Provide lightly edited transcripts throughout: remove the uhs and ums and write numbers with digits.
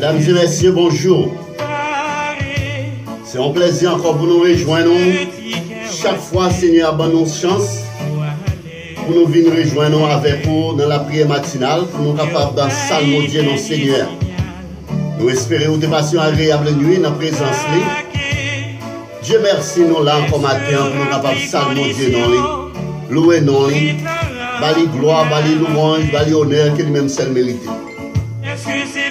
Mesdames et messieurs, bonjour. C'est un plaisir encore pour nous rejoindre. Chaque fois, Seigneur, bonne nous chance pour nous venir rejoindre avec vous dans la prière matinale, pour nous capables de salmodier nos Seigneur. Nous espérons que vous passez une agréable nuit dans la présence. Dieu merci, nous là encore matin, pour nous capables de salmodier dans les, louer dans les, bali gloire, bali louange, bali honneur, que lui-même seul mérite.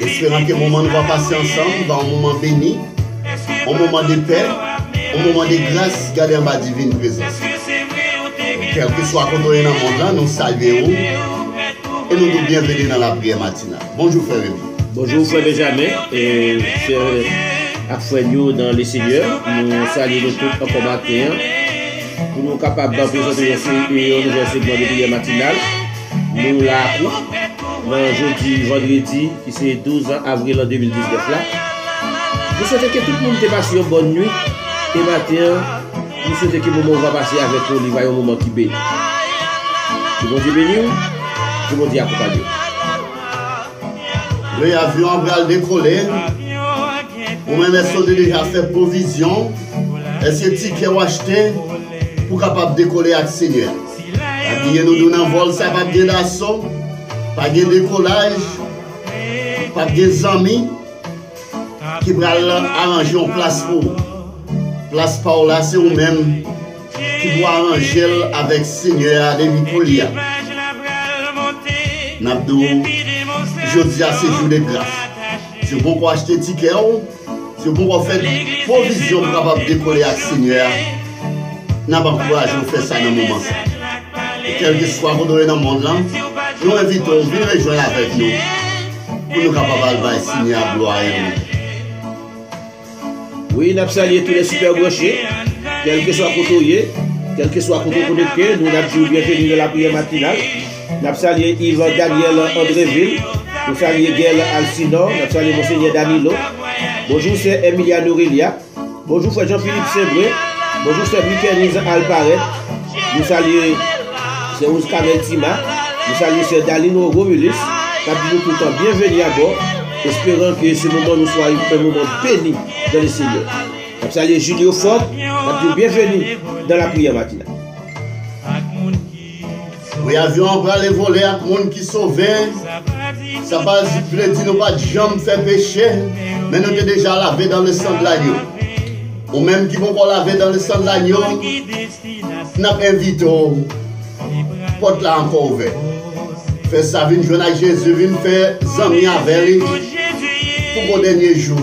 Espérons que le moment nous va passer ensemble, dans un moment béni, un moment de paix, un moment de grâce, garder en ma divine présence. Quel que soit quand on est dans le monde, nous saluons et nous nous bienvenue dans la prière matinale. Bonjour frère Rémi. Bonjour frère Benjamin et frère frère dans les seigneurs. Nous saluons tous encore matin pour nous capables de présenter un nouveau segment de prière matinale. Nous l'avons jeudi, vendredi, qui c'est 12 avril 2019 là. Nous souhaitons que tout le monde ait passé une bonne nuit et matin, nous souhaitons que le moment va passer avec nous, il va y avoir un moment qui bénit. Que bon Dieu bénisse, que bon Dieu accompagne. L'avion va décoller. Vous-même, est-ce que vous avez déjà fait provision? Est-ce que ticket ou acheté pour capable décoller avec le Seigneur? Nous donnons un vol, ça va bien d'assaut. Pas de décollage, pas de amis qui vont arranger une place pour vous. Place par là, c'est vous-même qui doit arranger avec le Seigneur de Vicolia. Nabdou, je dis à ces jours de grâce. Si vous pouvez acheter des tickets, si vous pouvez faire une provision pour capable décoller avec le Seigneur, nous avons encouragé à faire ça dans le moment. Et quel que soit vous dans le monde là, nous invitons à venir rejoindre avec nous pour nous capables de signer à gloire et nous. Oui, nous avons salué tous les super brochés, quel que soit côté, quel que soit côté connecté, nous avons bienvenue dans la prière matinale. Nous avons salué Yves Daniel Andréville, nous avons salué Gaël Alcino, nous avons salué Monseigneur Danilo. Bonjour, c'est Emilia Nourilia. Bonjour, frère Jean-Philippe Sebré. Bonjour, c'est Michael Alparet. Nous saluons c'est Ouskamel Tima. Nous saluons c'est Dalino Romulus. Nous avons tout le temps bienvenue à bord. Espérons que ce moment nous soit un moment béni dans le Seigneur. Nous saluons Julio Ford. Nous avons bienvenue dans la prière matinale. Oui, avion va les voler à monde qui sauvé. Ça va dire nous pas jamais faire péché, mais nous sommes déjà lavé dans le sang de l'agneau. Ou même qui vont pas laver dans le sang de l'agneau, nous invitons porte là encore ouvert. Fait ça, vient jouer avec Jésus, vient faire amis avec lui pour le dernier jour.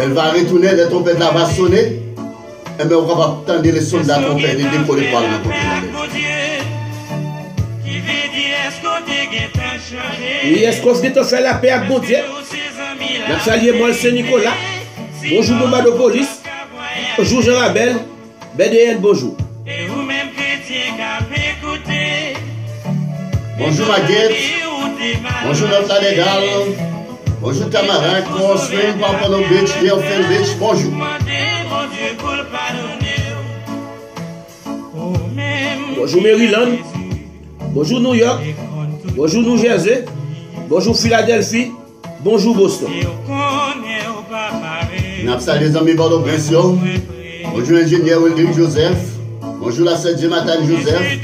Elle va retourner, les trompettes là va sonner, et bien on va attendre les soldats trompettes et décoller par le côté. Oui, est-ce qu'on se fait la paix avec mon Dieu? Nous saluons moi, Saint-Nicolas. Bonjour, Bomba de police. Bonjour, Jean Rabel. BDN, bonjour. Bonjour, Maguette. Bonjour, Nota Legal. Bonjour, Tamara. Crosswind, Papa Beach, Delphine Beach. Bonjour. Bonjour, Maryland. Bonjour, New York. Bonjour, New Jersey. Bonjour, Philadelphie. Bonjour, Boston. Nous saluons les amis Bordeaux-Prince. Bonjour, ingénieur Wildrick Joseph. Bonjour, la sœur Jonathan Joseph.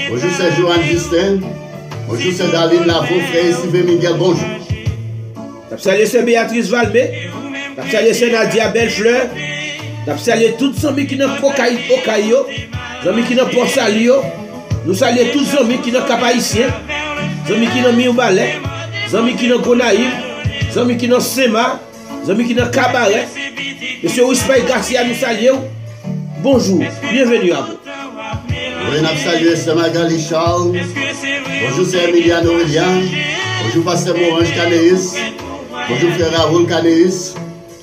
Bonjour, c'est Joanne Justin. Bonjour, c'est Daline Lavo, frère Sylvain Miguel. Bonjour. Nous saluons c'est Béatrice Valmé. Nous saluons c'est Nadia Bellefleur. Nous saluons tous les amis qui n'ont pas Okayo. Les amis qui n'ont pas Salio. Nous saluons tous les amis qui n'ont pas Haïtien. Les amis qui n'ont mis au balai. Les amis qui n'ont Gonaïve. Les amis qui n'ont Sema. Les amis qui n'ont Cabaret. Monsieur Wispay Garcia, nous saluons. Bonjour, bienvenue à vous. Nous saluons c'est Magali Charles. Bonjour, c'est Emiliano William. Bonjour, Pasteur Morange Canéis. Bonjour, frère Raoul Canéis.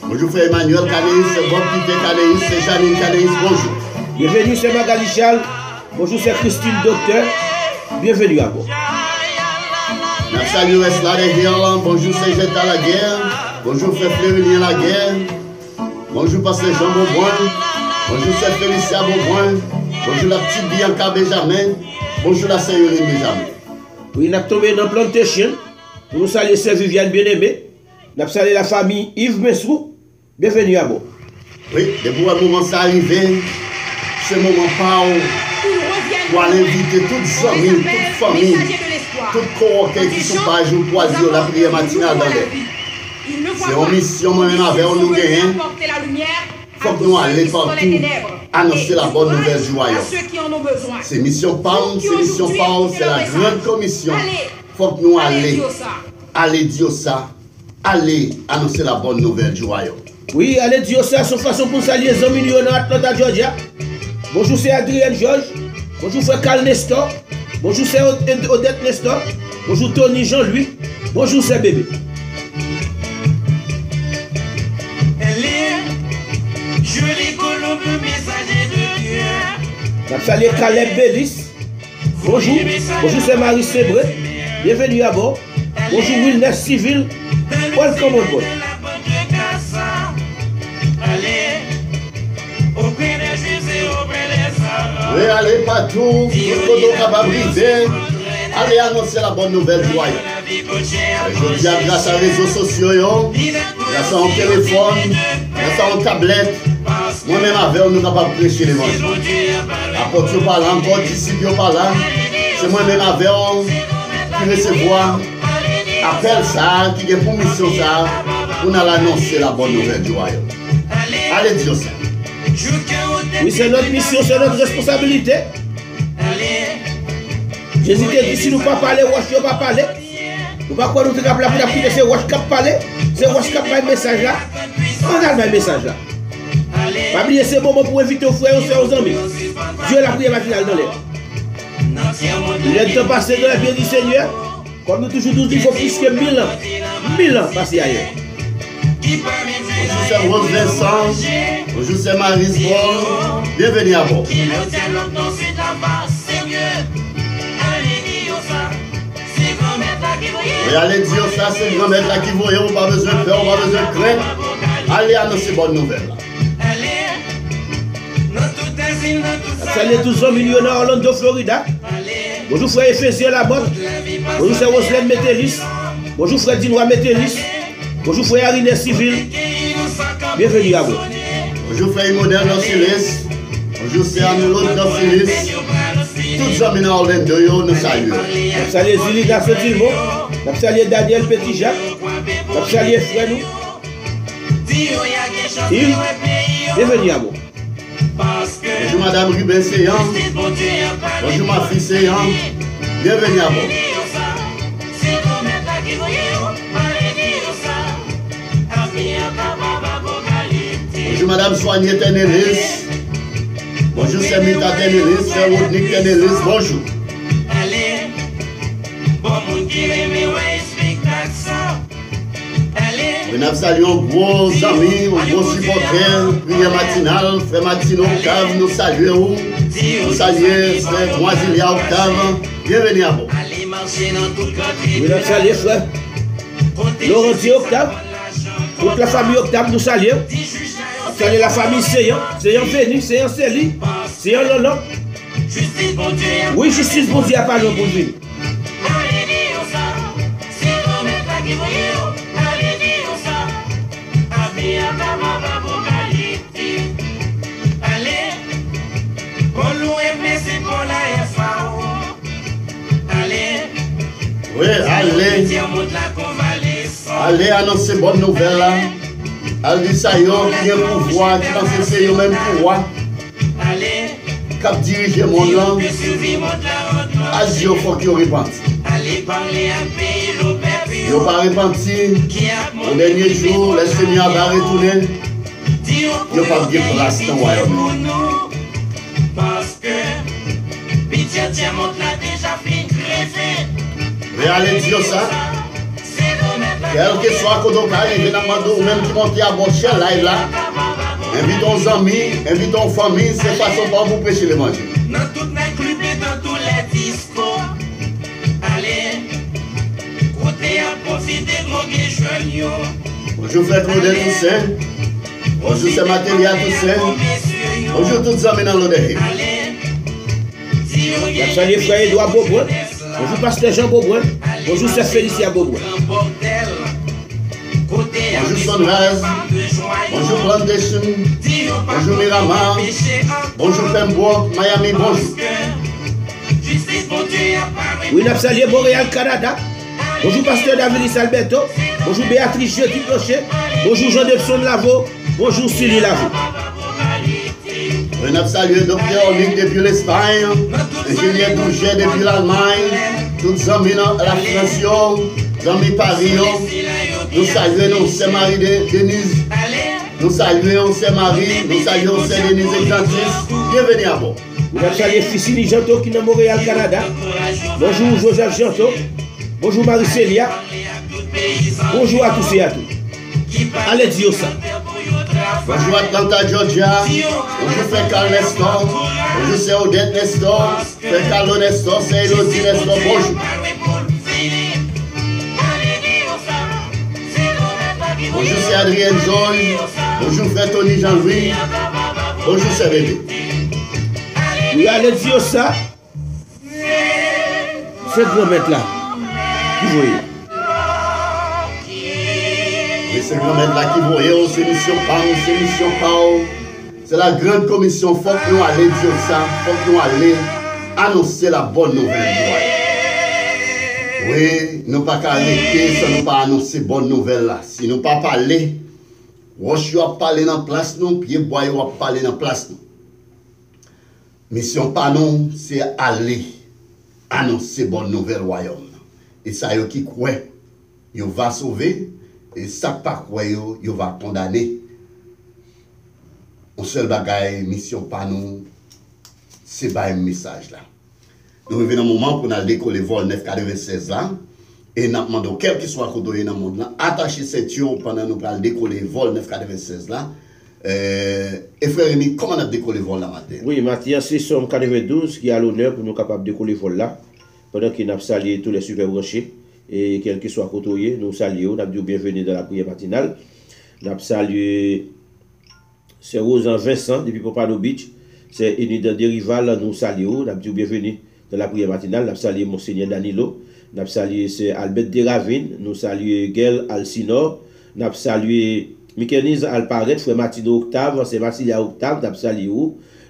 Bonjour, frère Emmanuel Canéis. Bob Pité Canéis. C'est Janine Canéis. Bonjour. Bienvenue, c'est Magali Charles. Bonjour, c'est Christine Docteur. Bienvenue à vous. Nous saluons Esla de Hill. Bonjour, c'est Jeta la guerre. Bonjour, frère Flérilien la guerre. Bonjour, Pasteur Jean Beauboin. Bonjour, c'est Félicia Beauboin. Bonjour, la petite Bianca Benjamin. Bonjour, la sœur Benjamin. Oui, nous sommes tombé dans Plantation. Nous saluons Sœur Viviane Bien-Aimée. Nous saluons la famille Yves Messrou. Bienvenue à vous. Oui, depuis le moment ça arrivé, ce moment pas pour aller inviter toutes les amis, toutes les familles, toutes les coquets qui sont pas joués pour la prière matinale dans les. C'est une mission, moi-même, avec nous gagnons. Il faut que nous allions partout annoncer la bonne nouvelle du royaume. C'est mission Palme, c'est la grande commission. Il faut que nous allions dire ça, allez annoncer la bonne nouvelle du royaume. Oui, allez dire ça, son façon pour saluer les amis en Atlanta, Georgia. Bonjour, c'est Adrien Georges. Bonjour, c'est Carl Nestor. Bonjour, c'est Odette Nestor. Bonjour, Tony Jean-Louis. Bonjour, c'est Bébé. Jolie colombe, messager de Dieu. Nous saluons Caleb Bellis. Bonjour. Bonjour, c'est Marie Sébré. Bienvenue à bord. Bonjour, Wilner Civil. Welcome on board. Allez, auprès des Juifs et auprès des Arabes. Oui, allez partout, tout le monde capable de briser. Allez annoncer la bonne nouvelle du royaume. Je dis grâce aux réseaux sociaux, grâce à un téléphone, grâce à une tablette. Moi-même avec nous capables de prêcher l'évangile. Apôtre parlant, encore disciple parlant, c'est moi-même avec qui recevoir appel ça, qui a pour mission ça, pour nous annoncer la bonne nouvelle du royaume. Allez dire ça. Oui, c'est notre mission, c'est notre responsabilité. Jésus dit si nous ne parlons pas parler, Wash ne pas parler. Nous ne pouvons pas nous dire que c'est Wash qui parle, c'est Wash qui parle le message là. On a le message là. Pas oublier ce moment pour inviter aux frères et aux amis. Dieu la prière matinale dans l'air. Il est temps passé dans la vie du Seigneur. Comme nous toujours nous disons, il faut plus que 1000 ans. 1000 ans passer ailleurs. Bonjour, c'est Rose Vincent. Bonjour, c'est Maris Paul. Bienvenue à bord. Et allez dire ça, c'est le grand-mère là qui voit, on n'a pas besoin de peur, on n'a pas besoin de crainte. Allez annoncer bonne nouvelle. Salut tous les hommes millionnaires Orlando, Florida. Bonjour frère Ephésien là-bas. Bonjour frère Roselène Métélis. Bonjour frère Dinois Métélis. Bonjour frère Arine Civil. Bienvenue à vous. Bonjour frère Modèle dans Silis. Bonjour c'est Anoulote dans Silis. Tous les hommes dans Orlando, nous saluons. Nous saluons Zili dans Saint-Ilmo. Nous saluons Daniel Petit-Jacques. Nous saluons frère nous. Bienvenue à vous. Bonjour madame Ruben Seyan. Bonjour ma fille Seyan. Bienvenue à vous. Bonjour madame Soignée Tenelis. Bonjour c'est Mita Tenelis, c'est Rodnik Tenelis. Bonjour. Nous saluons gros amis, gros supporters, prière matinale, frère Martino Octave, nous saluons. Nous saluons frère Moisilia Octave. Bienvenue à vous. Nous saluons frère Laurentier Octave. Toute la famille Octave, nous saluons. Nous saluons la famille Seyan, Seyan Fénix, Seyan Célie, Seyan Lolo. Oui, justice pour Dieu, pas le bon Dieu. Oui, allez. Allez annoncer bonne nouvelle là. Allez ça y est, qui a pouvoir, qui pense que c'est eux même pouvoir. Cap diriger mon là. Agir, il faut qu'ils repentent. Ils n'ont pas repenti. Au dernier jour, le Seigneur va retourner. Ils n'ont pas bien pour l'instant, royaume. Parce que pitié monte là déjà fin crevé. Mais allez dire ça. Quel que soit quand on arrive dans le monde, même qui monte à bord chez live là. Invitons les amis, invitons les familles, c'est façon pour vous prêcher l'évangile. Dans toutes les clubs et dans tous les discours. Allez, côté à profiter, droguer, joignons. Bonjour frère Claudel Toussaint. Bonjour c'est Matélia Toussaint. Bonjour tous les amis dans l'Odé. Salut frère Edouard Beaubrun. Bonjour pasteur Jean Beaubrun. Bonjour c'est Félicia Beaubrun. Côté Sunrise, bonjour Plantation, bonjour Miramar, bonjour Pembroke, Miami, bonjour. Oui, nous saluons Montréal, Canada. Bonjour Pasteur David Alberto. Bonjour Béatrice Jeudi Clocher. Bonjour Jean-Delson Lavo. Bonjour Sylvie Lavo. Oui, nous saluons Dr. Luc depuis l'Espagne, Ingénieur Douget depuis l'Allemagne, tous les amis à la France, les amis Paris. Nous saluons Saint-Marie Denise. Nous saluons Saint-Marie. Nous saluons Saint-Denise Exantis. Bienvenue à vous. Nous saluons Ficini Janto qui est dans Montréal, Canada. Bonjour Joseph Janto. Bonjour Marie-Célia. Bonjour à tous et à tous. Allez dire ça. Bonjour Atlanta, Georgia. Bonjour Fécal Nestor. Bonjour c'est Odette Nestor. Fécal Nestor, c'est Elodie Nestor. Bonjour. Bonjour c'est Adrien Georges. Bonjour frère Tony Jean-Louis. Bonjour c'est bébé. Oui, allez dire ça. Cette grand-mère là. Vous voyez. Et c'est grand-mère là qui voyait, c'est mission PAO, c'est mission PAO. C'est la grande commission, il faut que nous allions dire ça, il faut que nous allions annoncer la bonne nouvelle. Oui, nous ne pouvons pas arrêter sans nous pas annoncer bonne nouvelle là. Si nous ne pouvons pas parler, Roche va parler dans la place, nous, Pied Bois va parler dans la place. Mission PAO, c'est aller annoncer bonne nouvelle royaume. Et ça, yo qui croit, yo va sauver, et ça pas croit, yo va condamner. On seul bagaille, mission pas nous, c'est pas un message là. Nous revenons au moment pour nous décoller vol 996 là, et nous demandons, quel que soit le côté dans le monde là, attacher cette yo pendant nous allons décoller vol 996 là. Et frère Rémi, comment on a décollé vol là matin? Oui, Mathias, c'est Somme 92 qui a l'honneur pour nous capables de décoller vol là. Pendant qu'il a salué tous les super branchés et quel que soit côtoyé, nous saluons, nous avons dit bienvenue dans la prière matinale. Nous avons salué c'est Rosan Vincent depuis Pompano Beach, c'est Enida Derival, nous saluons, nous avons dit bienvenue dans la prière matinale. Nous avons salué Monseigneur Danilo, nous avons salué c'est Albert Deravine, nous saluons Gail Alcinor, nous avons salué Michelize Alparet, frère Martino Octave, c'est Marcilia Octave, nous avons salué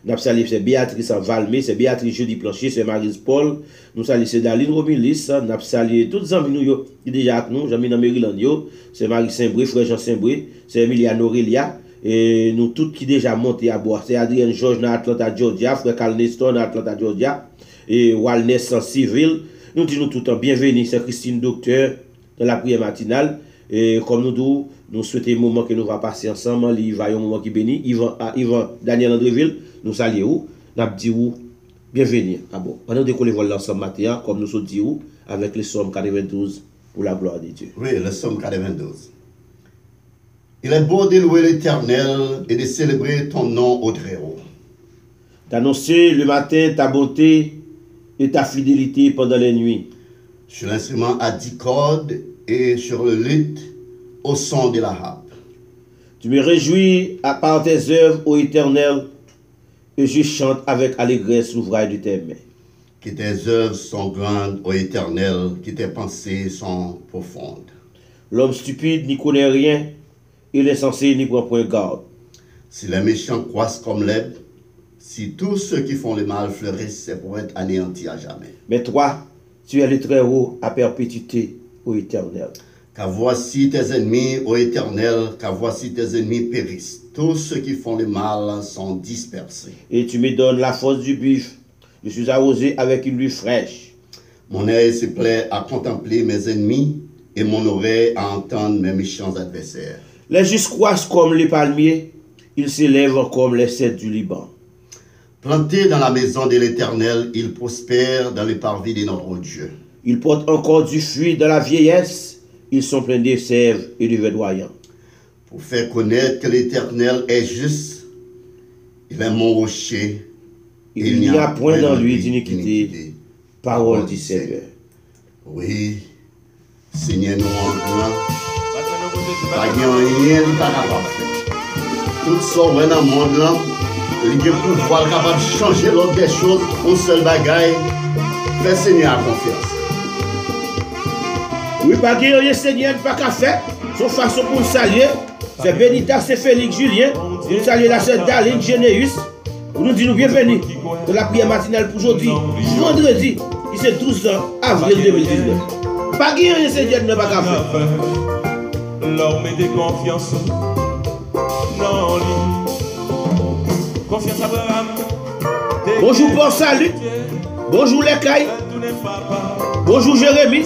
nous saluons c'est Béatrice Valmé, c'est Béatrice Jeudi Plancher, c'est Marise Paul, nous saluons c'est Daline Romilis, nous saluons tous les amis qui sont déjà avec nous, Jean-Mi dans Maryland, c'est Marie Saint-Brie, frère Jean Saint-Brie, c'est Emiliano Aurelia, et nous tous qui déjà montés à boire, c'est Adrien Georges dans Atlanta, Georgia, frère Carl Nestor dans Atlanta, Georgia, et Walness en civil, nous disons tout le temps bienvenue, c'est Christine Docteur dans la prière matinale, et comme nous disons, nous souhaitons un moment que nous allons passer ensemble, il va y avoir un moment qui bénit, Yvan Daniel Andréville, nous saluons, nous disons bienvenue. Ah bon, on a décollé vol ensemble matin, comme nous sommes dit, avec les Psaumes 92 pour la gloire de Dieu. Oui, le Psaume 92. Il est beau de louer l'Éternel et de célébrer ton nom au Très-Haut. D'annoncer le matin ta bonté et ta fidélité pendant les nuits. Sur l'instrument à 10 cordes et sur le luth au son de la harpe. Tu me réjouis à part tes œuvres, ô Éternel, et je chante avec allégresse l'ouvrage de tes mains. Que tes œuvres sont grandes, ô Éternel, que tes pensées sont profondes. L'homme stupide n'y connaît rien, et l'insensé n'y prend point garde. Si les méchants croissent comme l'herbe, si tous ceux qui font le mal fleurissent, c'est pour être anéantis à jamais. Mais toi, tu es le Très-Haut à perpétuité, ô Éternel. Car voici tes ennemis, ô Éternel, car voici tes ennemis périssent. Tous ceux qui font le mal sont dispersés. Et tu me donnes la force du buffle. Je suis arrosé avec une lutte fraîche. Mon œil se plaît à contempler mes ennemis et mon oreille à entendre mes méchants adversaires. Les justes croissent comme les palmiers, ils s'élèvent comme les cèdres du Liban. Plantés dans la maison de l'Éternel, ils prospèrent dans les parvis de notre Dieu. Ils portent encore du fruit de la vieillesse. Ils sont pleins de sève et de verdoyants. Pour faire connaître que l'Éternel est juste, il est mon rocher. Il n'y a point dans lui d'iniquité. Parole du Seigneur. Oui, Seigneur nous en gloire. Pas rien n'est pas capable de faire. Tout ça dans le monde là, il y a pouvoir capable de changer l'autre des choses, un seul bagaille. Fais Seigneur confiance. Oui, pas que le Seigneur pas qu'à faire, son façon pour saluer, c'est Benita, c'est Félix Julien. Nous saluons la sœur Daline Généus. Nous disons bienvenue dans la prière matinale pour aujourd'hui, vendredi, qui c'est 12 avril 2019. Pas qui rien, c'est Dieu ne va pas faire. L'homme de confiance. Non, confiance à Abraham. Bonjour Paul Salut. Bonjour les Cailles. Bonjour Jérémy.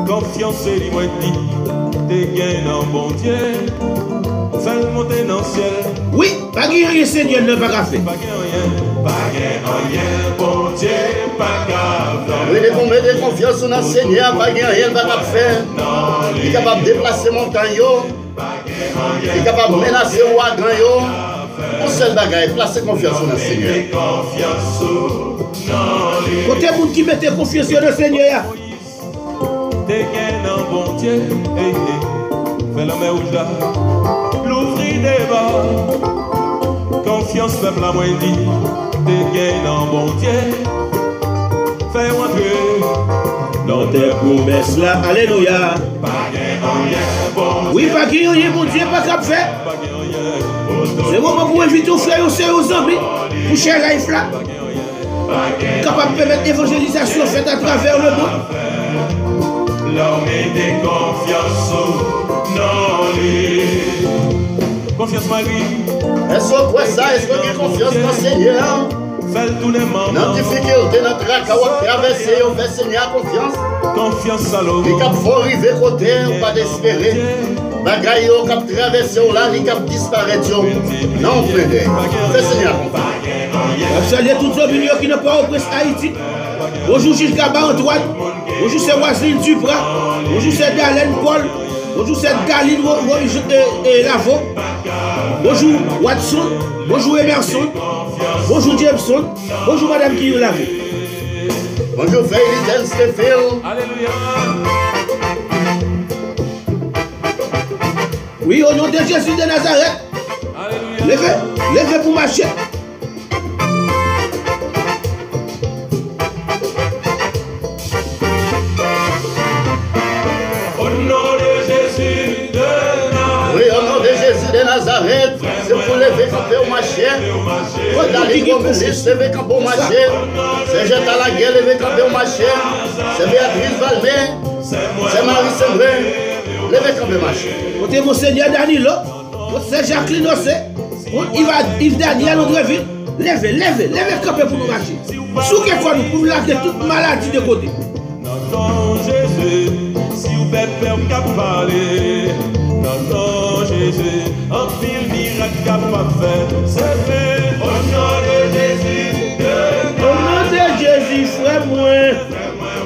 Confiance et l'immobilier. T'es gain dans bon Dieu. Fais monter dans le ciel. Oui, pas qui rien, Seigneur ne va pas faire. Pas rien, bon Dieu, pas grave. Oui, les mettez confiance dans le Seigneur, pas rien ne va pas faire. Il est capable de déplacer montagne, il est capable de menacer le wagon. Pour seul bagaille, placez confiance dans le Seigneur. Côté monde qui mette confiance dans le Seigneur. T'es gain dans bon Dieu. Fais la main rouge là. L'ouvrir des bas. Confiance, peuple à moi dit. T'es gain dans bon Dieu. Fais entrer dans tes promesses là. Alléluia. Oui, pas qui rien, mon Dieu, pas qu'à faire. C'est le moment pour inviter aux frères et aux amis pour cher life là. Capable de permettre l'évangélisation faite à travers le monde. L'homme de confiance, non lui. Confiance Marie. Est-ce que quoi ça? Est-ce que vous avez confiance dans le Seigneur? Fais tous les moments. Dans la difficulté, dans le trac, à traverser, on fait Seigneur confiance. Confiance à l'homme. Les cap font arriver côté, on pas désespérer. Bagaille au cap traverser, là, les cap disparaître. Non, frère. Fais Seigneur confiance. Salut tous les opinions qui n'ont pas oppressé Haïti. Bonjour Gilles Gaba Antoine. Bonjour c'est Waseline Duprat. Bonjour c'est Darlene Paul. Bonjour c'est Galine Lavo. Bonjour Watson. Bonjour Emerson. Bonjour Jameson. Bonjour Madame Guillaume Lavo. Bonjour Félix Stéphane. Alléluia. Oui, au nom de Jésus de Nazareth. Alléluia. Levez pour marcher. De Nazareth, c'est pour lever camper au marché. Quand d'aller communiste, lever camper au marché. C'est Jette à la guerre, lever camper au marché. C'est Béatrice Valmet, c'est Marie Sembré, lever camper au marché. Côté Monseigneur Danilo, c'est Jacqueline Ossé, Yves Daniel Andréville. Levez camper pour nous marcher. Sous quelle fois nous pouvons lâcher toute maladie de côté. Non, Jésus, si vous faites peur, vous pouvez parler. Non, Jésus, un pile miracle capable de faire. C'est vrai, au nom de Jésus. Au nom de Jésus, frère moi.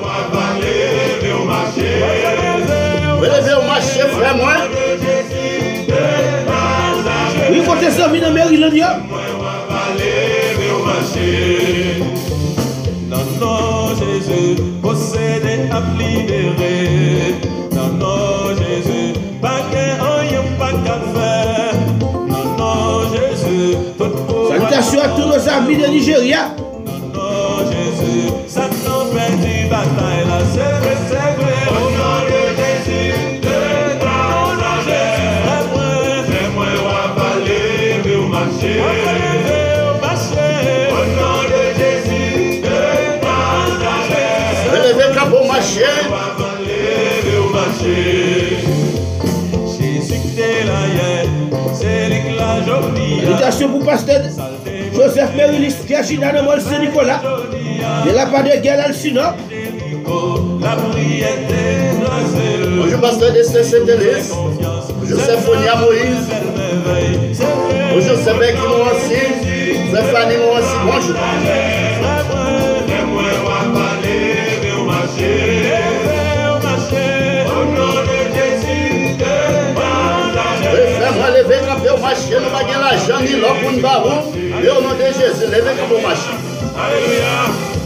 On va lever au marché. Lever au marché, frère moi. Oui, côté ça, dans Maryland. On va lever au marché. Non, Jésus, possédé à libérer. Non, Jésus, pas qu'un pas qu'à faire. Non, Jésus, salutations à tous nos amis de Nigeria. Non, Jésus, ça nous perdu bataille là, c'est vrai. Au nom de Jésus, de danger. Fais-moi, on va lever au marché. Au nom de Jésus, de danger. Lever camper au marché. Jésus qui est là hier, c'est l'éclat joli. Salutations pour Pasteur Joseph Mérilis, Virginia de Saint-Nicolas. De la part de Guerre Alcino. La prière des Bonjour Pasteur de Saint-Élise. Bonjour Séphonia Moïse. Bonjour Sébé qui m'ont aussi. Stéphanie m'ont aussi. Bonjour. Frère, lever camper au marché, nous n'avons pas l'argent ni l'or pour nous barrer. Et au nom de Jésus, lever camper au marché. Alléluia,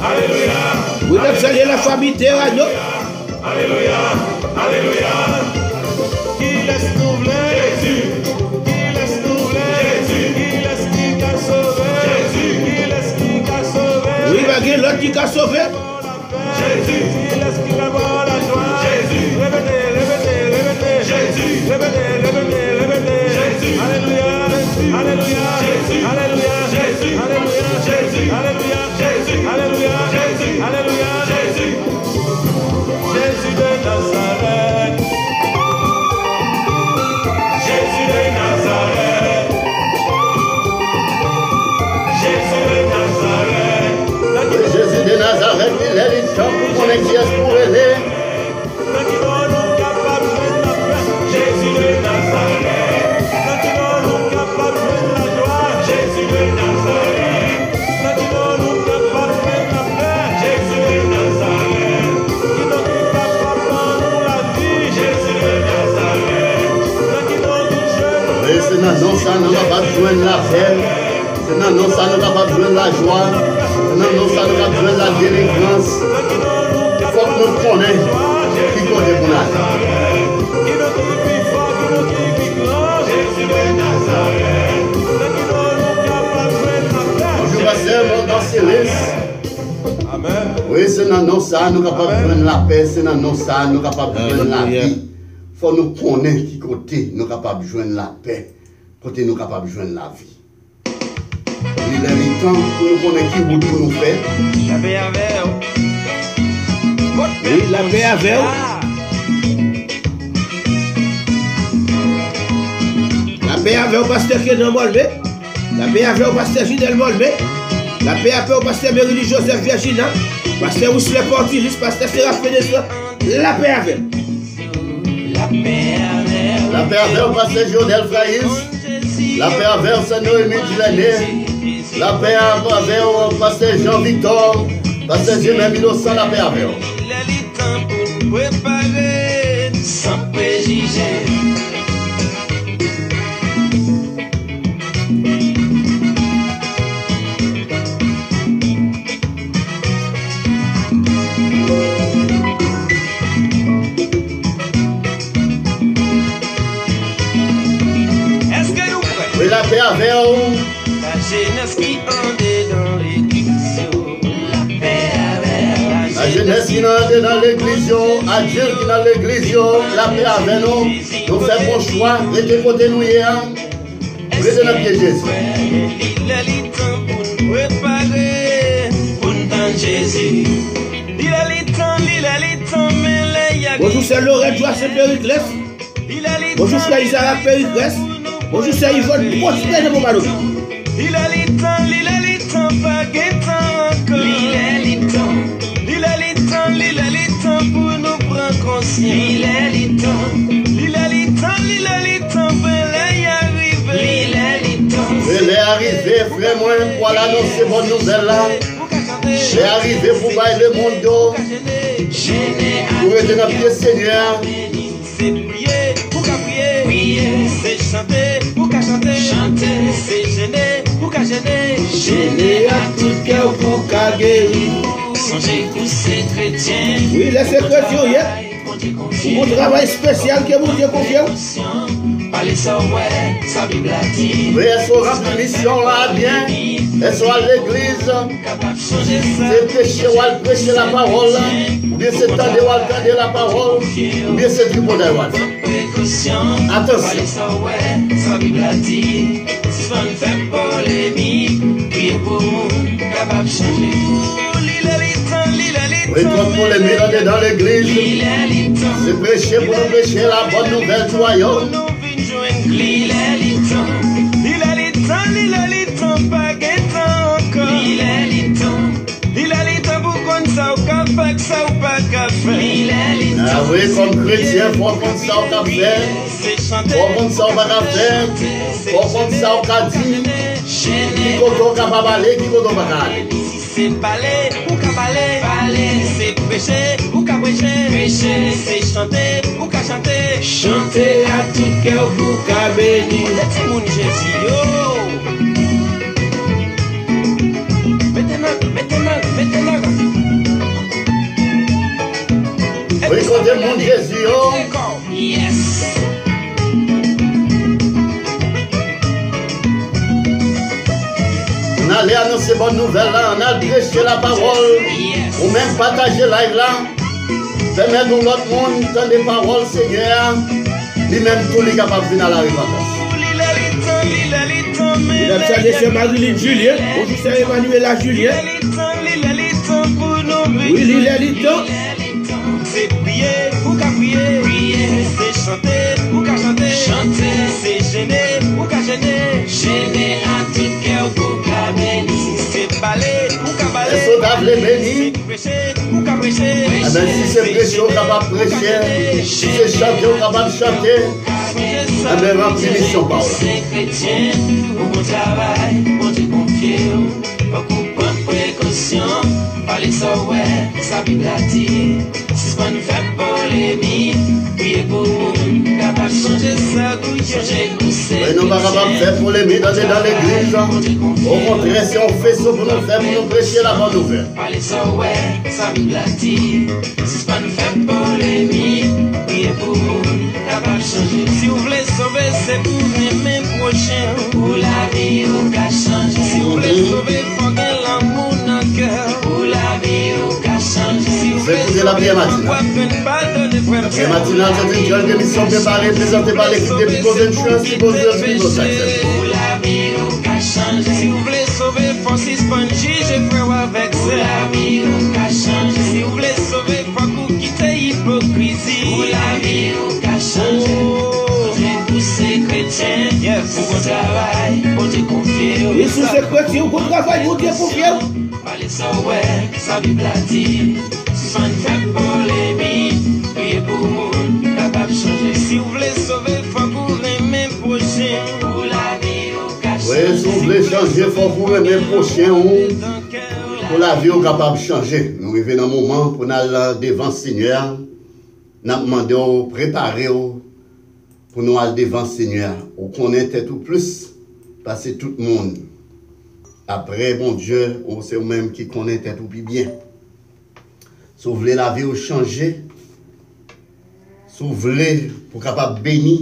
Alléluia. Oui, nous saluons la famille Terrano. Alléluia, Alléluia. Qui laisse nous Jésus. Qui laisse nous Jésus. Qui laisse qui a sauvé. Jésus. Qui laisse qui a sauvé. Oui, il y a l'autre qui a sauvé. Jésus. Qui laisse qui a la joie. Jésus. Répétez. Jésus. il est le temps pour qu'on ait qui est pour aider. Jésus de Nazareth, nous capable de la joie. Jésus de Nazareth, nous capable de la paix. Jésus de Nazareth, nous capable de la vie. Jésus de Nazareth, et c'est dans non ça nous capable de joindre la paix. C'est dans non ça nous capable de joindre la joie. C'est dans non ça nous capable de joindre la délivrance. Il faut que nous connaissions qui côté pour nous. Bonjour pasteur, mon dans Céleste. Amen. Oui, c'est dans non ça nous capable de joindre la paix. C'est dans non ça nous capable de joindre la vie. Il faut nous connaître qui côté nous capable de joindre la paix. Côté nous capable de joindre la vie. Il est le temps pour nous connaître qui route pour nous faire. La paix avec vous. Oui, la paix avec vous. La paix avec le pasteur Kenan Molmé. La paix avec le pasteur Ginel Molmé. La paix avec le pasteur Merili Joseph Virginia. Pasteur Ousle Portilis, pasteur Séraphin Nestor. La paix avec. La paix avec La paix avec le pasteur Jonel Fraïs. La paix avec le pasteur Noémie Dilané. La paix avec le pasteur Jean-Victor. Pasteur Jérémy Innocent, la paix avec vous. il est le temps pour nous préparer sans préjugés. Est-ce que nous prêts? Oui, la paix avec vous. La jeunesse qui andait dans l'église, la paix avec La jeunesse qui est dans l'église, adulte qui est dans l'église, la paix avec nous. Nous faisons bon choix, restez côté nous hier. Restez dans le pied de Jésus. il est le temps pour nous préparer pour nous dans Jésus. Il est le temps, mais là, il y a Bonjour, c'est Lorette Joachim Périclès. il est le Bonjour, c'est Isaac Périclès. Bonjour, c'est Yvonne Prosper de Montmalo. il est le temps, pas guettant encore. Il est le temps pour nous prendre conscience. Il est le temps, mais là, il arrive. Il est le temps. Il est arrivé, frère, moi, pour l'annoncer bonne nouvelle là. Il est arrivé pour bailler le monde d'eau. Pour être dans le pied Seigneur. C'est prier, pour qu'à prier, c'est chanter, pour qu'à chanter, c'est gêner, pour qu'à gêner, Gêné à tout cœur pour qu'à guérir. songez que c'est chrétien. Oui, laissez chrétien, yeah. Mon travail spécial que vous Dieu confie. Parlez ça, ouais, sa Bible a dit. Oui, elles sont remplies mission là, bien. Elles sont à l'église. Capable de changer ça. C'est péché ou à prêcher la parole. Ou bien c'est tendre ou à tendre la parole. Ou bien c'est tripoter ou à Précaution. Attention. Parlez ça, ouais, sa Bible a dit. Sans faire polémique, priez pour nous, capable de changer. Oui, comme pour les miracles dans l'église. Il est le temps. C'est prêcher pour nous prêcher la bonne nouvelle du royaume. Il est le temps, pas guettant encore. Il est le temps pour qu'on s'en capable, ça ou pas qu'à faire. Il est le temps. Ah oui, comme chrétien, faut qu'on s'en capable faire. C'est chanter. Faut qu'on s'en va faire. Faut qu'on s'en capable dire. Qui qu'on capable aller, qui qu'on pas aller. C'est parler, ou qu'à parler. C'est prêcher, ou qu'à prêcher. C'est chanter, ou qu'à chanter. Chanter à tout cœur pour qu'à bénir. C'est mon Jésus, yo. Mettez-moi. Oui, côté mon Jésus, oh. Yes. On allait annoncer bonne nouvelle là, on a prêché la parole. Yes. Ou même partager live là. Permettre à l'autre monde d'entendre des paroles, Seigneur. Lui-même, tout les capable de venir à la repentance. Il a salué sur Marie-Line Julien. Bonjour, c'est Emmanuela Julien. Oui, il est le temps. C'est prier, ou qu'à prier, c'est chanter, ou qu'à chanter, c'est gêner, ou qu'à gêner à tout cœur, ou qu'à bénir, c'est baler, ou qu'à baler. Les soldats pas les bénir, si c'est prêcher, on est capable de prêcher. Si c'est chanter, on est capable de chanter. Remplis mission par là. Bon travail, bon Dieu confié, pas prendre précaution, parler ça ouais, ça peut gâter. Si c'est pas nous faire polémique, prier pour nous, capable de changer ça, changer tout ça. Mais nous pas capable de faire polémique dans l'église. Au contraire, si on fait ça pour nous faire, pour nous prêcher la bonne nouvelle. Parler ça ouais, ça peut gâter. Si c'est pas nous faire polémique, prier pour nous, capable de changer. Si vous voulez sauver, c'est pour les mêmes prochains. Pour la vie, ou qu'à changer. Si vous voulez sauver, faut que l'amour dans le cœur. Pour la vie, ou qu'à changer. Si vous voulez sauver, la prière matinale. La prière matinale, c'est une grande émission préparée, présentée par l'équipe des People Insurance qui pose le prix pour succès. Pour la vie, ou qu'à changer. Si vous voulez sauver, Francis Spongy, je ferai avec ça. Pour la vie, ou qu'à changer. Si vous voulez sauver, faut que vous quittez l'hypocrisie. Pour la vie, ou qu'à changer. C'est chrétien, pour qu'on travaille, pour te confier. Et sous ces chrétiens, pour travail, pour te confier. Parlez ça, ouais, ça vit platir. Si on fait polémique, priez pour le monde, capable de changer. Si vous voulez sauver, faut que vous aimez prochain. Pour la vie, au cachet. Oui, si vous voulez changer, il faut que vous aimez prochain. Pour la vie, on est capable de changer. Nous arrivons dans un moment pour aller devant le Seigneur. Nous demandons de préparer. Pour nous aller devant le Seigneur, on connaît tout plus, parce que tout le monde, après, bon Dieu, on sait même qui connaît tout plus bien. Si vous voulez la vie changer, si vous voulez pour capable bénir,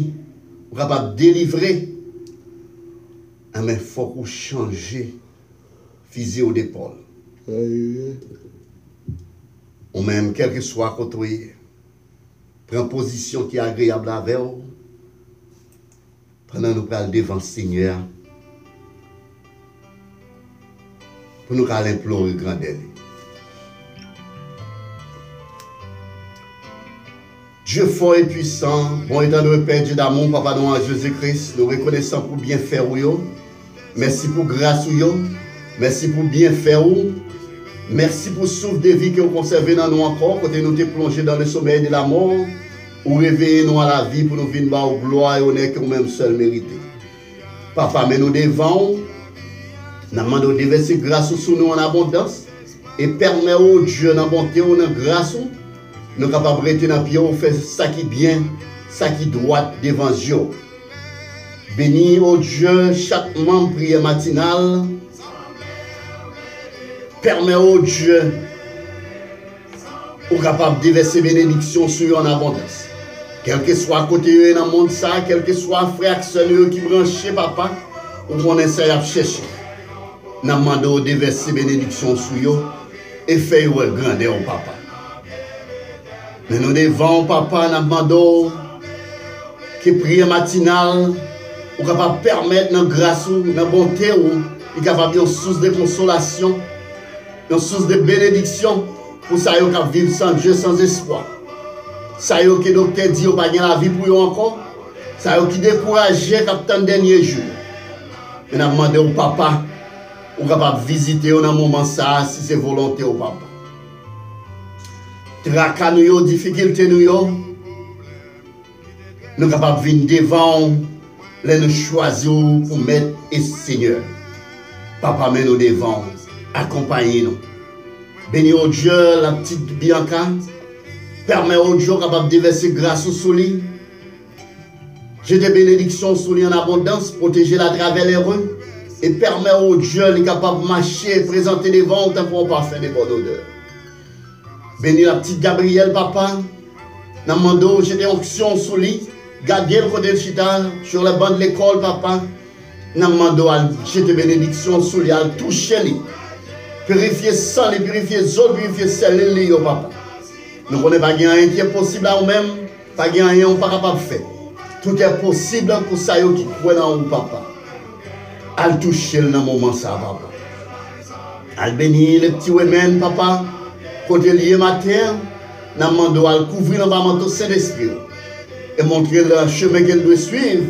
pour capable délivrer, mais il faut que vous changez physique d'épaule. Ou même, quel que soit côté, prends position qui est agréable avec vous. Pendant nous parlons devant le Seigneur, pour nous implorer grandeur. Dieu fort et puissant, bon étant notre Père Dieu d'amour, Papa nous en Jésus-Christ, nous reconnaissons pour bien faire. Merci pour grâce. Merci pour bien faire. Merci pour souffle de vie que vous conservez dans nous encore, quand nous t'es plongé dans le sommeil de la mort. Ou réveiller nous à la vie pour nous venir au gloire et honneur que nous-mêmes seuls méritons. Papa, mais nous devons, nous demandons de déverser grâce sur nous en abondance et permettre au Dieu, dans bonté ou dans grâce, nous capables de rester dans le pied, faire ça qui est bien, ça qui est droit devant Dieu. Bénis au Dieu chaque membre prière matinale. Permet au Dieu, ou capable de déverser bénédiction sur eux en abondance. Quel que soit côté dans le monde, ça, quel que soit frère qui branché, papa, ou qu'on essaie de chercher. Nous demandons de déverser bénédiction sur eux et faire grandir au papa. Mais nous devons, papa, nous demandons que prière matinale, ou capable de permettre notre grâce, notre bonté, ou capable une source de consolation, une source de bénédiction. Pour ça, ils peuvent vivre sans Dieu, sans espoir. Ça, ils que le docteur dit qu'ils n'ont pas la vie pour eux encore. Ça, ils qui découragent quand le dernier jour. Et nous demandons au papa, ou capable de visiter dans un moment ça, si c'est volonté au papa. Tracas nous, difficultés nous, nous sommes capables de venir devant, les nous choisir pour mettre et Seigneur. Papa, mets nous devant, accompagnez-nous. Bénis au Dieu, la petite Bianca. Permets au Dieu capable de déverser grâce sur lui. J'ai des bénédictions sur lui en abondance, protéger la travers les rues. Et permets au Dieu capable de marcher et présenter devant tant pour parfait de bonne odeur. Bénis la petite Gabrielle, papa. Nous demandons, j'ai des onctions sur lui. Gardez le côté de chita sur le banc de l'école, papa. Nous demandons, j'ai des bénédictions sur lui, à toucher lui. Purifier sang, purifier les autres, purifier celles li papa. Nous ne connaissons pas rien qui est possible à nous-mêmes, pas rien qui n'est pas capable de faire. Tout est possible pour ça qui croit dans nous, papa. Al toucher dans le moment ça, papa. Al bénir les petits women, papa. Côté lié matin, nous demandons à couvrir dans le manteau Saint-Esprit et montrer le chemin qu'elle doit suivre,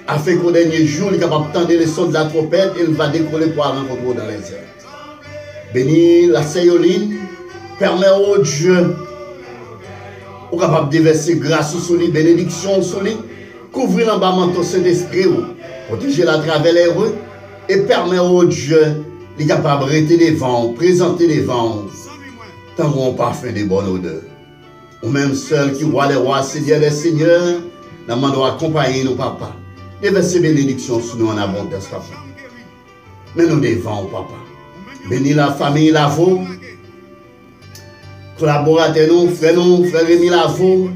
afin qu'au dernier jour, il est capable de tendre les sons de la trompette et il va décoller pour rencontrer dans les airs. Bénis la Sayoline. Permets au Dieu, ou capable de déverser grâce sur lui, bénédiction sur lui, couvrir en bas manteau Saint-Esprit, protéger la travers les rues, et permet au Dieu, il est capable de rester devant, présenter devant, tant qu'on parfum de bonne odeur. Ou même seul qui voit les rois, Seigneur les seigneurs, nous demandons accompagner nos papas, déverser bénédiction sur nous en abondance, papa. Mais nous devons, papa. Bénis la famille Lavo, collaborateurs nous, frère Rémi Lavo,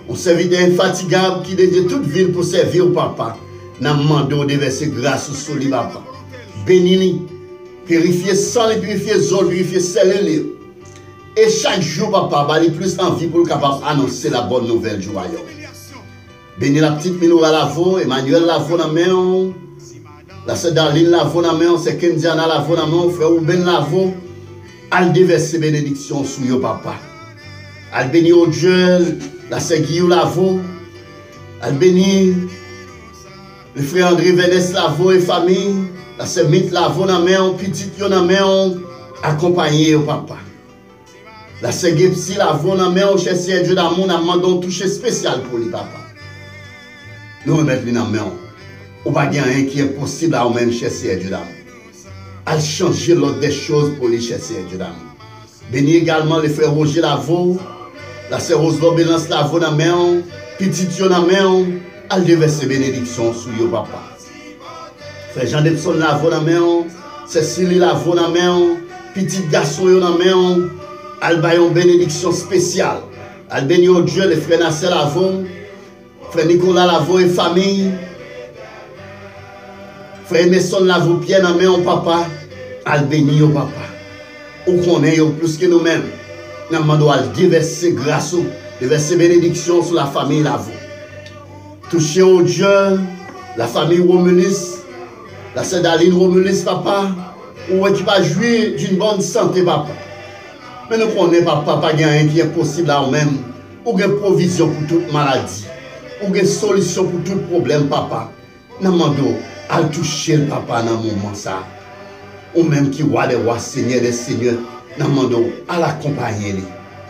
un serviteur infatigable qui dédie toute ville pour servir au papa. Nous demandons de verser grâce sur lui, papa. Bénis-lui, purifier sang, purifier zone, purifier celles. Et chaque jour, papa, va aller plus envie pour le capable annoncer la bonne nouvelle du royaume. Bénis la petite Minoura Lavo, Emmanuel Lavo dans la main, la sœur Darline Lavo dans la main, c'est Kendiana Lavo dans la main, frère Ouben Lavo. Al déverser bénédiction sur yo papa. Al bénir au Dieu, la sœur Guillaume Lavo. Al bénir le frère André Vénès Lavo et famille. La sœur Mite Lavo dans la main, petite yo dans la main, accompagné au papa. La sœur Gepsi Lavo dans la main, cher Seigneur Dieu d'amour, nous demandons toucher spécial pour lui papa. Nous remettons lui dans la main. Ou pas rien qui est possible à nous-mêmes, cher Seigneur Dieu d'amour. À changer l'ordre des choses pour les chercher Dieu d'amour. Bénis également les frères Roger Lavo, la sœur Rose Lobélance Lavo dans la main, petit Dieu dans la main, à déverser bénédiction sur yo papa. Frère Jean Depson Lavo dans la main, Cécilie Lavo dans la main, petit garçon dans la main, à bailler une bénédiction spéciale. À bénir au Dieu les frères Nasser Lavo, frère Nicolas Lavo et famille. Frère Messon Lavo Pierre dans main papa, al béni au papa. Ou qu'on ait plus que nous-mêmes. Nous demandons à déverser grâce, déverser bénédiction sur la famille Lavo. Toucher au Dieu, la famille Romulis, la sœur Daline Romulis papa, ou qui va jouir d'une bonne santé papa. Mais nous connaissons papa, pas rien qui est possible à nous-mêmes. Ou une provision pour toute maladie. Ou une solution pour tout problème papa. Nous demandons à toucher le papa dans le moment ça. Ou même qui voit les rois, Seigneur des seigneurs, nous demandons à l'accompagner,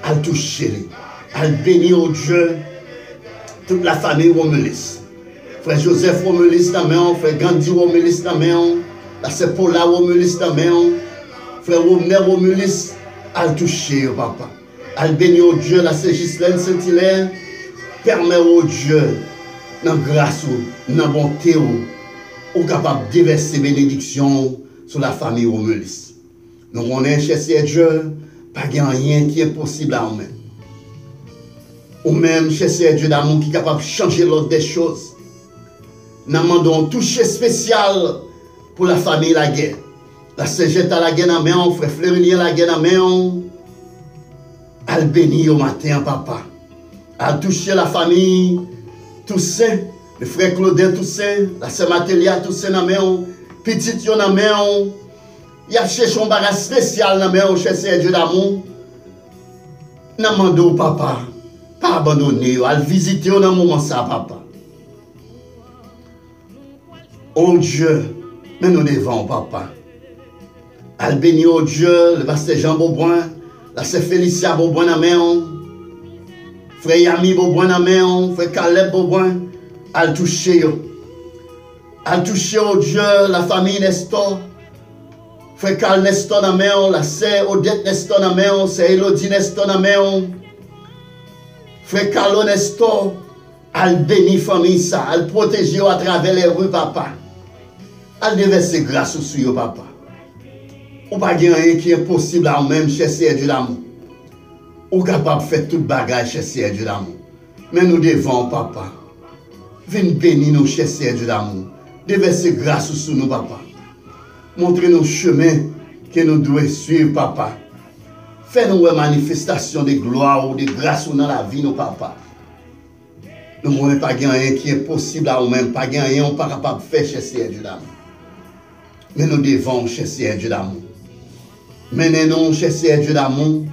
à le toucher, à le bénir au Dieu, toute la famille Romulis. Frère Joseph Romulis dans main, frère Gandhi Romulis dans main, la sœur Paula Romulis dans main, frère Romner Romulis, à le toucher au papa. À le bénir au Dieu, la sœur Ghislaine Saint-Hilaire, permet au Dieu, dans grâce, dans bonté, ou capable de déverser bénédiction sur la famille Romulis. Nous connaissons, cher Seigneur Dieu, pas rien qui est possible à nous-mêmes. Ou même, cher Seigneur Dieu d'amour, qui est capable de changer l'ordre des choses. Nous demandons un toucher spécial pour la famille La Guerre. La Cégette à La Guerre dans la main, frère Flérilien La Guerre dans la main. Elle bénit au matin, papa. Elle toucher la famille Toussaint. Le frère Claudin Toussaint, la sœur Matélia Toussaint dans la main, petit yo dans la main, il a cherché un bagage spécial dans la main, cher Seigneur Dieu d'amour. Nous demandons papa, pas abandonner, à visiter dans le moment ça, papa. Oh Dieu, mais nous devons, papa. Al bénir au Dieu, le pasteur Jean Beauboin, la sœur Félicia Beauboin dans la main, frère Yami Beauboin dans la main, frère Caleb Beauboin. Al toucher au Dieu, la famille Nestor, frère Carl Nestor dans la main, la sœur Odette Nestor dans la main, sœur Elodie Nestor dans la main, frère Carlo Nestor, al bénir famille ça, al protéger à travers les rues papa, al déverser grâce sur eux papa. Ou pas rien qui est possible à nous-mêmes, cher Seigneur Dieu d'amour. Ou capable de faire tout bagage, cher Seigneur Dieu d'amour. Mais nous devons papa. Viens bénir nos chers Seigneur Dieu d'amour. Déverser grâce sur nous, papa. Montrez nos chemins que nous devons suivre, papa. Fais-nous une manifestation de gloire ou de grâce dans la vie, nos papa. Nous ne voulons pas rien qui est possible à nous-mêmes, pas rien on pas capable de faire, cher Seigneur Dieu d'amour. Mais nous devons, cher Seigneur Dieu d'amour. Menez-nous, cher Seigneur Dieu d'amour,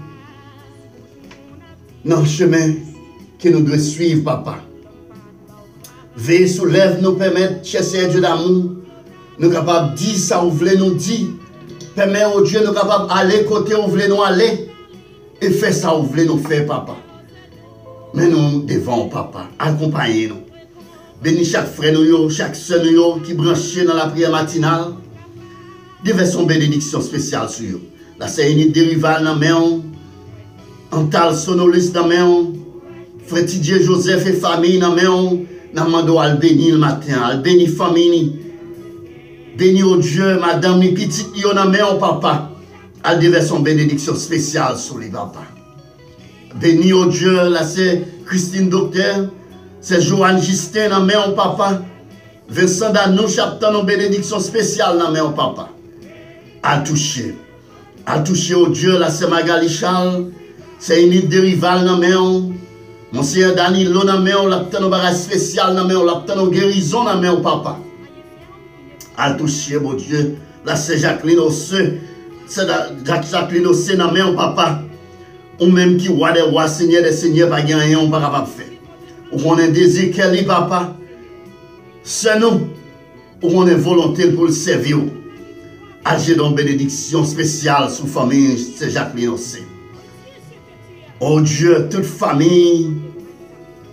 dans le chemin que nous devons suivre, papa. Veille soulève nous permettre, cher Seigneur Dieu d'amour, nous capables de dire ça, vous voulez nous dire. Permet au Dieu nous capables d'aller côté où vous voulez nous aller et faire ça où vous voulez nous faire, papa. Mais nous devons, papa, accompagner nous. Bénis chaque frère, nous, chaque soeur nous, qui branché dans la prière matinale. Déversons bénédiction spéciale sur eux. La Sérénité dérivale dans la main, Antal Sonolis dans la main, Frère Didier Joseph et famille dans la main, nous demandons à bénir le matin, à bénir la famille. Bénis au Dieu, madame, ni petite, yon a main, papa. À déverser bénédiction spéciale sur les papas. Bénis au Dieu, là c'est Christine Docteur, c'est Joanne Justin, dans main, papa. Vincent Danou, chapter, nos bénédiction spéciale, dans main, papa. À toucher au Dieu, là c'est Magali Charles, c'est une dérivale, dans main. Monsieur Danilo, dans main, là, nos bagages spécial, dans main, là, nos guérison, dans main, papa. À toucher, mon Dieu. Là, c'est Jacqueline Osseux. C'est Jacqueline Osseux dans main, papa. Ou même qui voit des rois, Seigneur des seigneurs, pas gagner, on pas capable de faire. Ou on a un désir qu'elle papa. C'est nous. Ou on a une volonté pour le servir. Agir dans bénédiction spéciale sous famille, c'est Jacqueline Osseux. Oh Dieu, toute famille,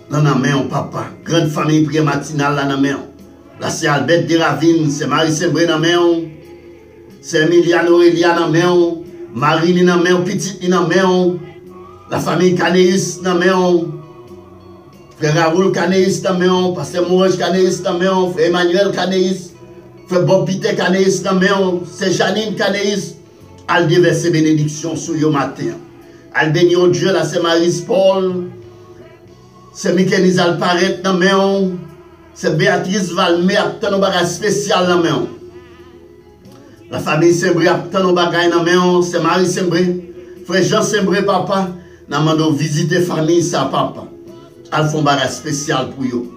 dans la main, papa. Grande famille prière matinale, dans la main. Là, c'est Albert Deravine, c'est Marie Sembré dans la main, c'est Emiliane Aurélia dans la main, Marine dans la main, Petite dans la main, la famille Canéis dans la main, frère Raoul Canéis dans la main, pasteur Mourage Canéis dans la main, frère Emmanuel Canéis, frère Bob Peter Canéis dans la main, c'est Janine Canéis. Al déverser bénédiction sur le matin. Al bénir Dieu, là, c'est Marie Paul, c'est Michelis Alparet dans la main. C'est Béatrice Valmé qui a un bagage spécial dans la main. La famille Sembré a un bagage dans la main. C'est Marie Sembré. Frère Jean Sembré, papa. Nous avons visité la famille, ça, papa. Elles font un bagage spécial pour eux.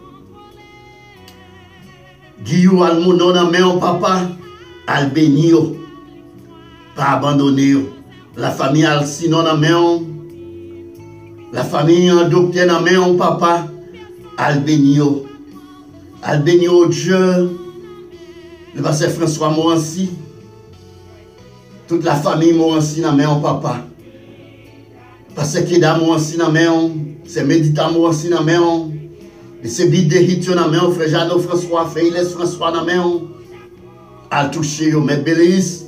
Guillaume Almono dans la main, papa. Elles bénissent. Pas abandonner. La famille Alcino dans la main. La famille Docteur dans la main, papa. Elles bénissent. Al béni au Dieu, le pasteur François Morancy, toute la famille Morancy dans main papa. Pasteur Keda Morancy dans main, c'est Médita Morancy dans main, et c'est Bidehitio dans main, frère Jeannot François, frère Iles François dans main. Al toucher yo, mais Bélis,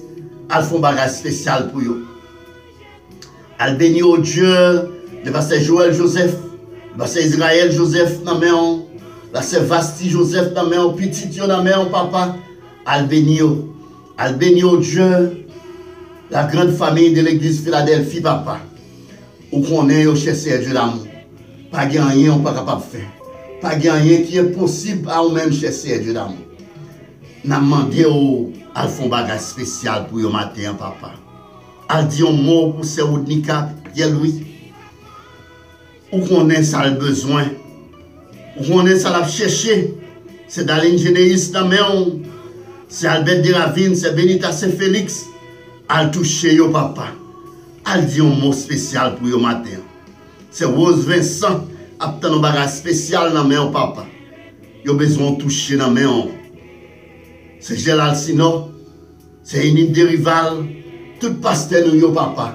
al font bagage spécial pour yo. Al béni au Dieu, le pasteur Joël Joseph, le pasteur Israël Joseph dans main. Là, c'est Vasti Joseph dans main, petit Dieu dans main, papa. Al béni au Dieu, la grande famille de l'église Philadelphie, papa. Où qu'on est au chercher Dieu d'amour. Pas de rien, on n'est pas capable de faire. Pas de rien qui est possible à nous-mêmes chercher Dieu d'amour. Nous avons demandé à faire un bagage spécial pour le matin, papa. Al dit un mot pour ces handicap, Pierre-Louis. Où qu'on est, ça a besoin. On est ça l'a cherché, c'est Daline Généis dans main, c'est Albert Deravine, c'est Benita Saint Félix. Al toucher yo papa. Al dit un mot spécial pour yo matin. C'est Rose Vincent, a un bagage spécial dans main papa. Yo besoin de toucher dans main. C'est Gérald Sino, c'est Enid Derival, tout pasteur nous yo papa.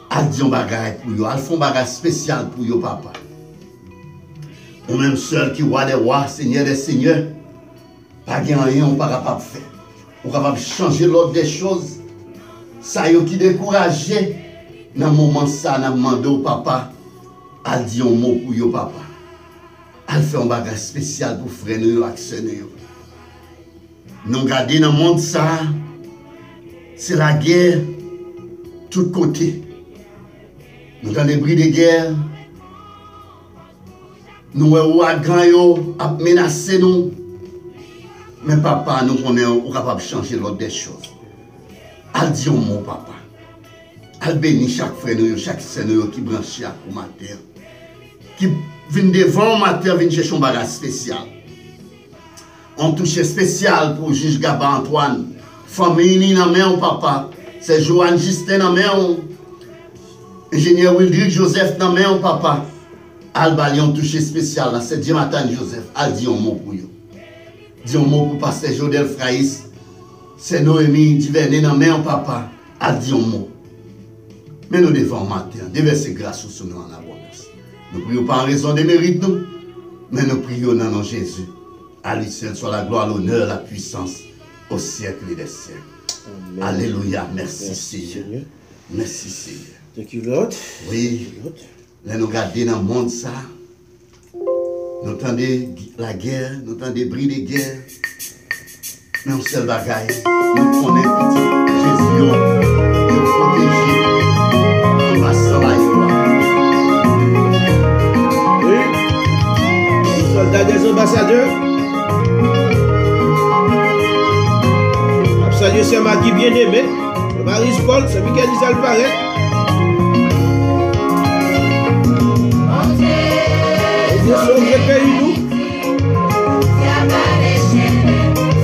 Al dit un bagage pour yo, al font bagage spécial pour yo papa. Ou même seul qui voit des rois, Seigneur des seigneurs, pas de rien, on n'est pas capable de faire. On est capable de changer l'ordre des choses. Ça y est qui découragé. Dans le moment ça, on a demandé au papa, à dire un mot pour yo papa. À faire un bagage spécial pour frère nous et sœur nous. Nous regardons dans le monde ça, c'est la guerre, tous côtés. Nous avons des bris de guerre. Nous avons menacé nous. Mais papa, nous sommes capables de changer l'ordre des choses. Al dit mon papa. Al bénit chaque frère, chaque sœur qui branche au matin. Qui vient devant au matin, vient chercher un bagage spécial. On touche spécial pour le juge Gaba Antoine. Famille dans la main, papa. C'est Joanne Justin dans la main. Ingénieur Wildrid Joseph dans la main, papa. Al bali on touché spécial là, c'est Jonathan Joseph. Al dit un mot pour eux. Dit un mot pour pasteur Jodel Fraïs. C'est Noémie Duvernay dans main papa. à dire un mot. Mais nous devons matin, déverser grâce sur nous en abondance. Nous prions pas en raison des mérites, nous, mais nous prions dans nom Jésus. À lui seul soit la gloire, l'honneur, la puissance au siècle des siècles. Amen. Alléluia. Merci Seigneur. Merci Seigneur. Thank you, Lord. Oui. Là, nous regardons dans le monde ça. Nous entendons la guerre, nous entendons des bruits de guerre. Mais on seul bagaille. Nous connaissons Jésus, nous protéger. Nous passons la joie. Oui. Soldats des ambassadeurs. Salut, c'est Magui bien-aimé. Marie-Paul, c'est Michael Isal Paret. Nous sommes les pays, nous.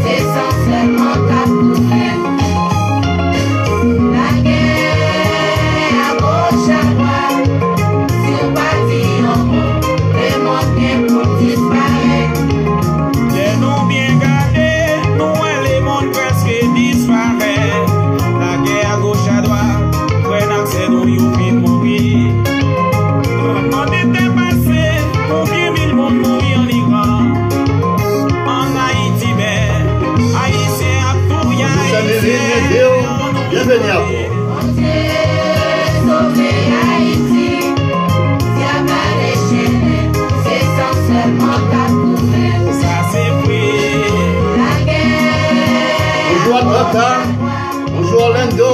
C'est sans seulement ta couleur. La guerre à gauche, à droite. Si on bâtit en haut, les montées pour disparaître. Les noms bien gardés, nous les mondes presque disparaissent. La guerre à gauche, à droite. Frère, c'est nous, you fin mourir. On était passé, combien mille mondes mourir en Iran. En Haïti, mais Haïtien à tout, y'a bienvenue à vous. Mon Dieu, sauver Haïti. Si à pas les chaînes, c'est sans seulement ta couleur. ça c'est vrai. La guerre. Bonjour Atlanta. Bonjour Orlando.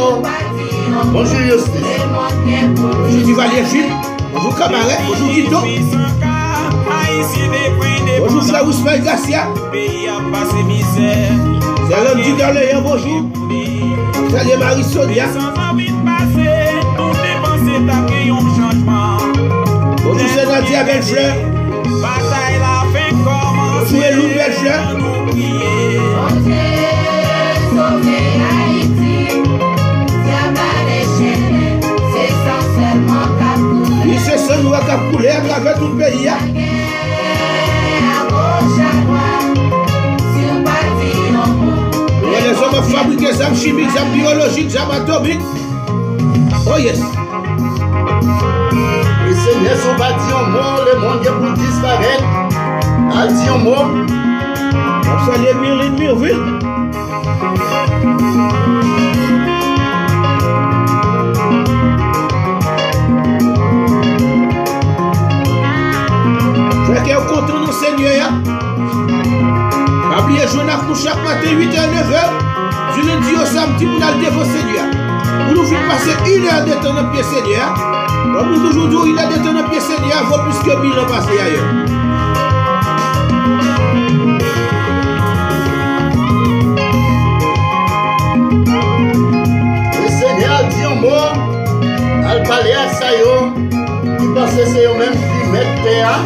Bonjour Justice. Bonjour Duvalier Phil. Bonjour Cabaret. Bonjour Quito. Bonjour Frère Ousmane Garcia. Pays a passé misère. C'est l'homme du Galéen, bonjour. Salut Marie Sonia. Sans envie de passer, nous dépensons taquer un changement. Bonjour c'est Nadia Bellefleur. Bataille la fin commence. Bonjour Elou Bellefleur. Nous prier. Mon Dieu, sauver Haïti. Si à pas les chaînes, c'est sans seulement ta couleur. Oui, c'est ça, nous avons coulé à travers tout le pays. La guerre à gauche, à droite. Si on bâtit en haut. Les hommes fabriquent des armes chimiques, des armes biologiques, des armes atomiques. Oh yes. Le Seigneur sont bâtis en mort, le monde est pour disparaître. A dit en mort. Salut Myrline Murville. Frère qui est content de Seigneur. Pas oublier jouer avec nous chaque matin 8h 9h. Du lundi au samedi pour aller devant Seigneur. Pour nous faire passer 1 heure de temps dans pied Seigneur. Comme nous toujours disons, 1 heure de temps dans pied Seigneur vaut plus que 1000 ans passés ailleurs. Le Seigneur dit en mot, al parler à ça yo, qui pense que c'est eux même qui mettent terre.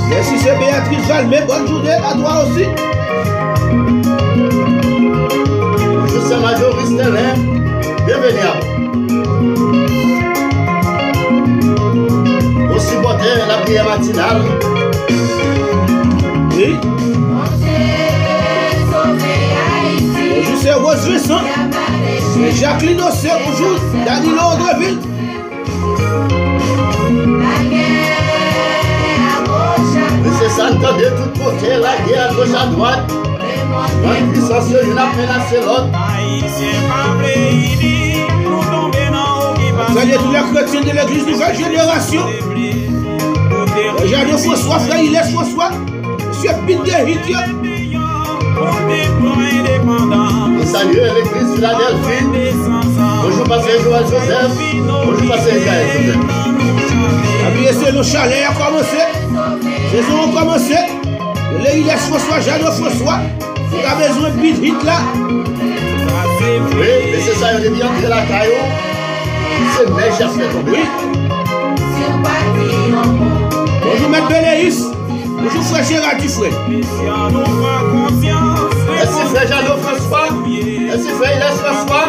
Merci c'est Béatrice Valmé, bonne journée à toi aussi. Je suis Majoris Terrain, bienvenue à vous. Au supporter la prière matinale. Oui. Mon Dieu, sauver Haïti. Bonjour c'est Rose Vincent. Si à pas les Et chaînes, Jacqueline Ossé, bonjour. Danilo Andreville. la guerre à gauche, à Mais c'est ça, entendez de tout côté, la guerre à gauche à droite. droite. Une puissance, une appellation l'autre. Haïtien pas réunis, nous tombons dans l'eau qui va. Salut tous les chrétiens de l'église nouvelle génération. Jean François, frère Ilès François. Monsieur Peter Hitler. Je salue l'église Philadelphie. Bonjour, pasteur Joël Joseph. Bonjour, pasteur Israël Joseph. Appuyez sur le chalet a commencé. Saison a commencé. Le Ilès François, Jean François. Vous avez besoin de Peter Hitler. Oui, mais c'est ça, on est bien entré la caillou. C'est neige à faire tomber. Oui. Bonjour, Maître Béléis. Bonjour, frère Gérard Dufresne. Merci, frère Jean-François. Merci, frère Ilès François.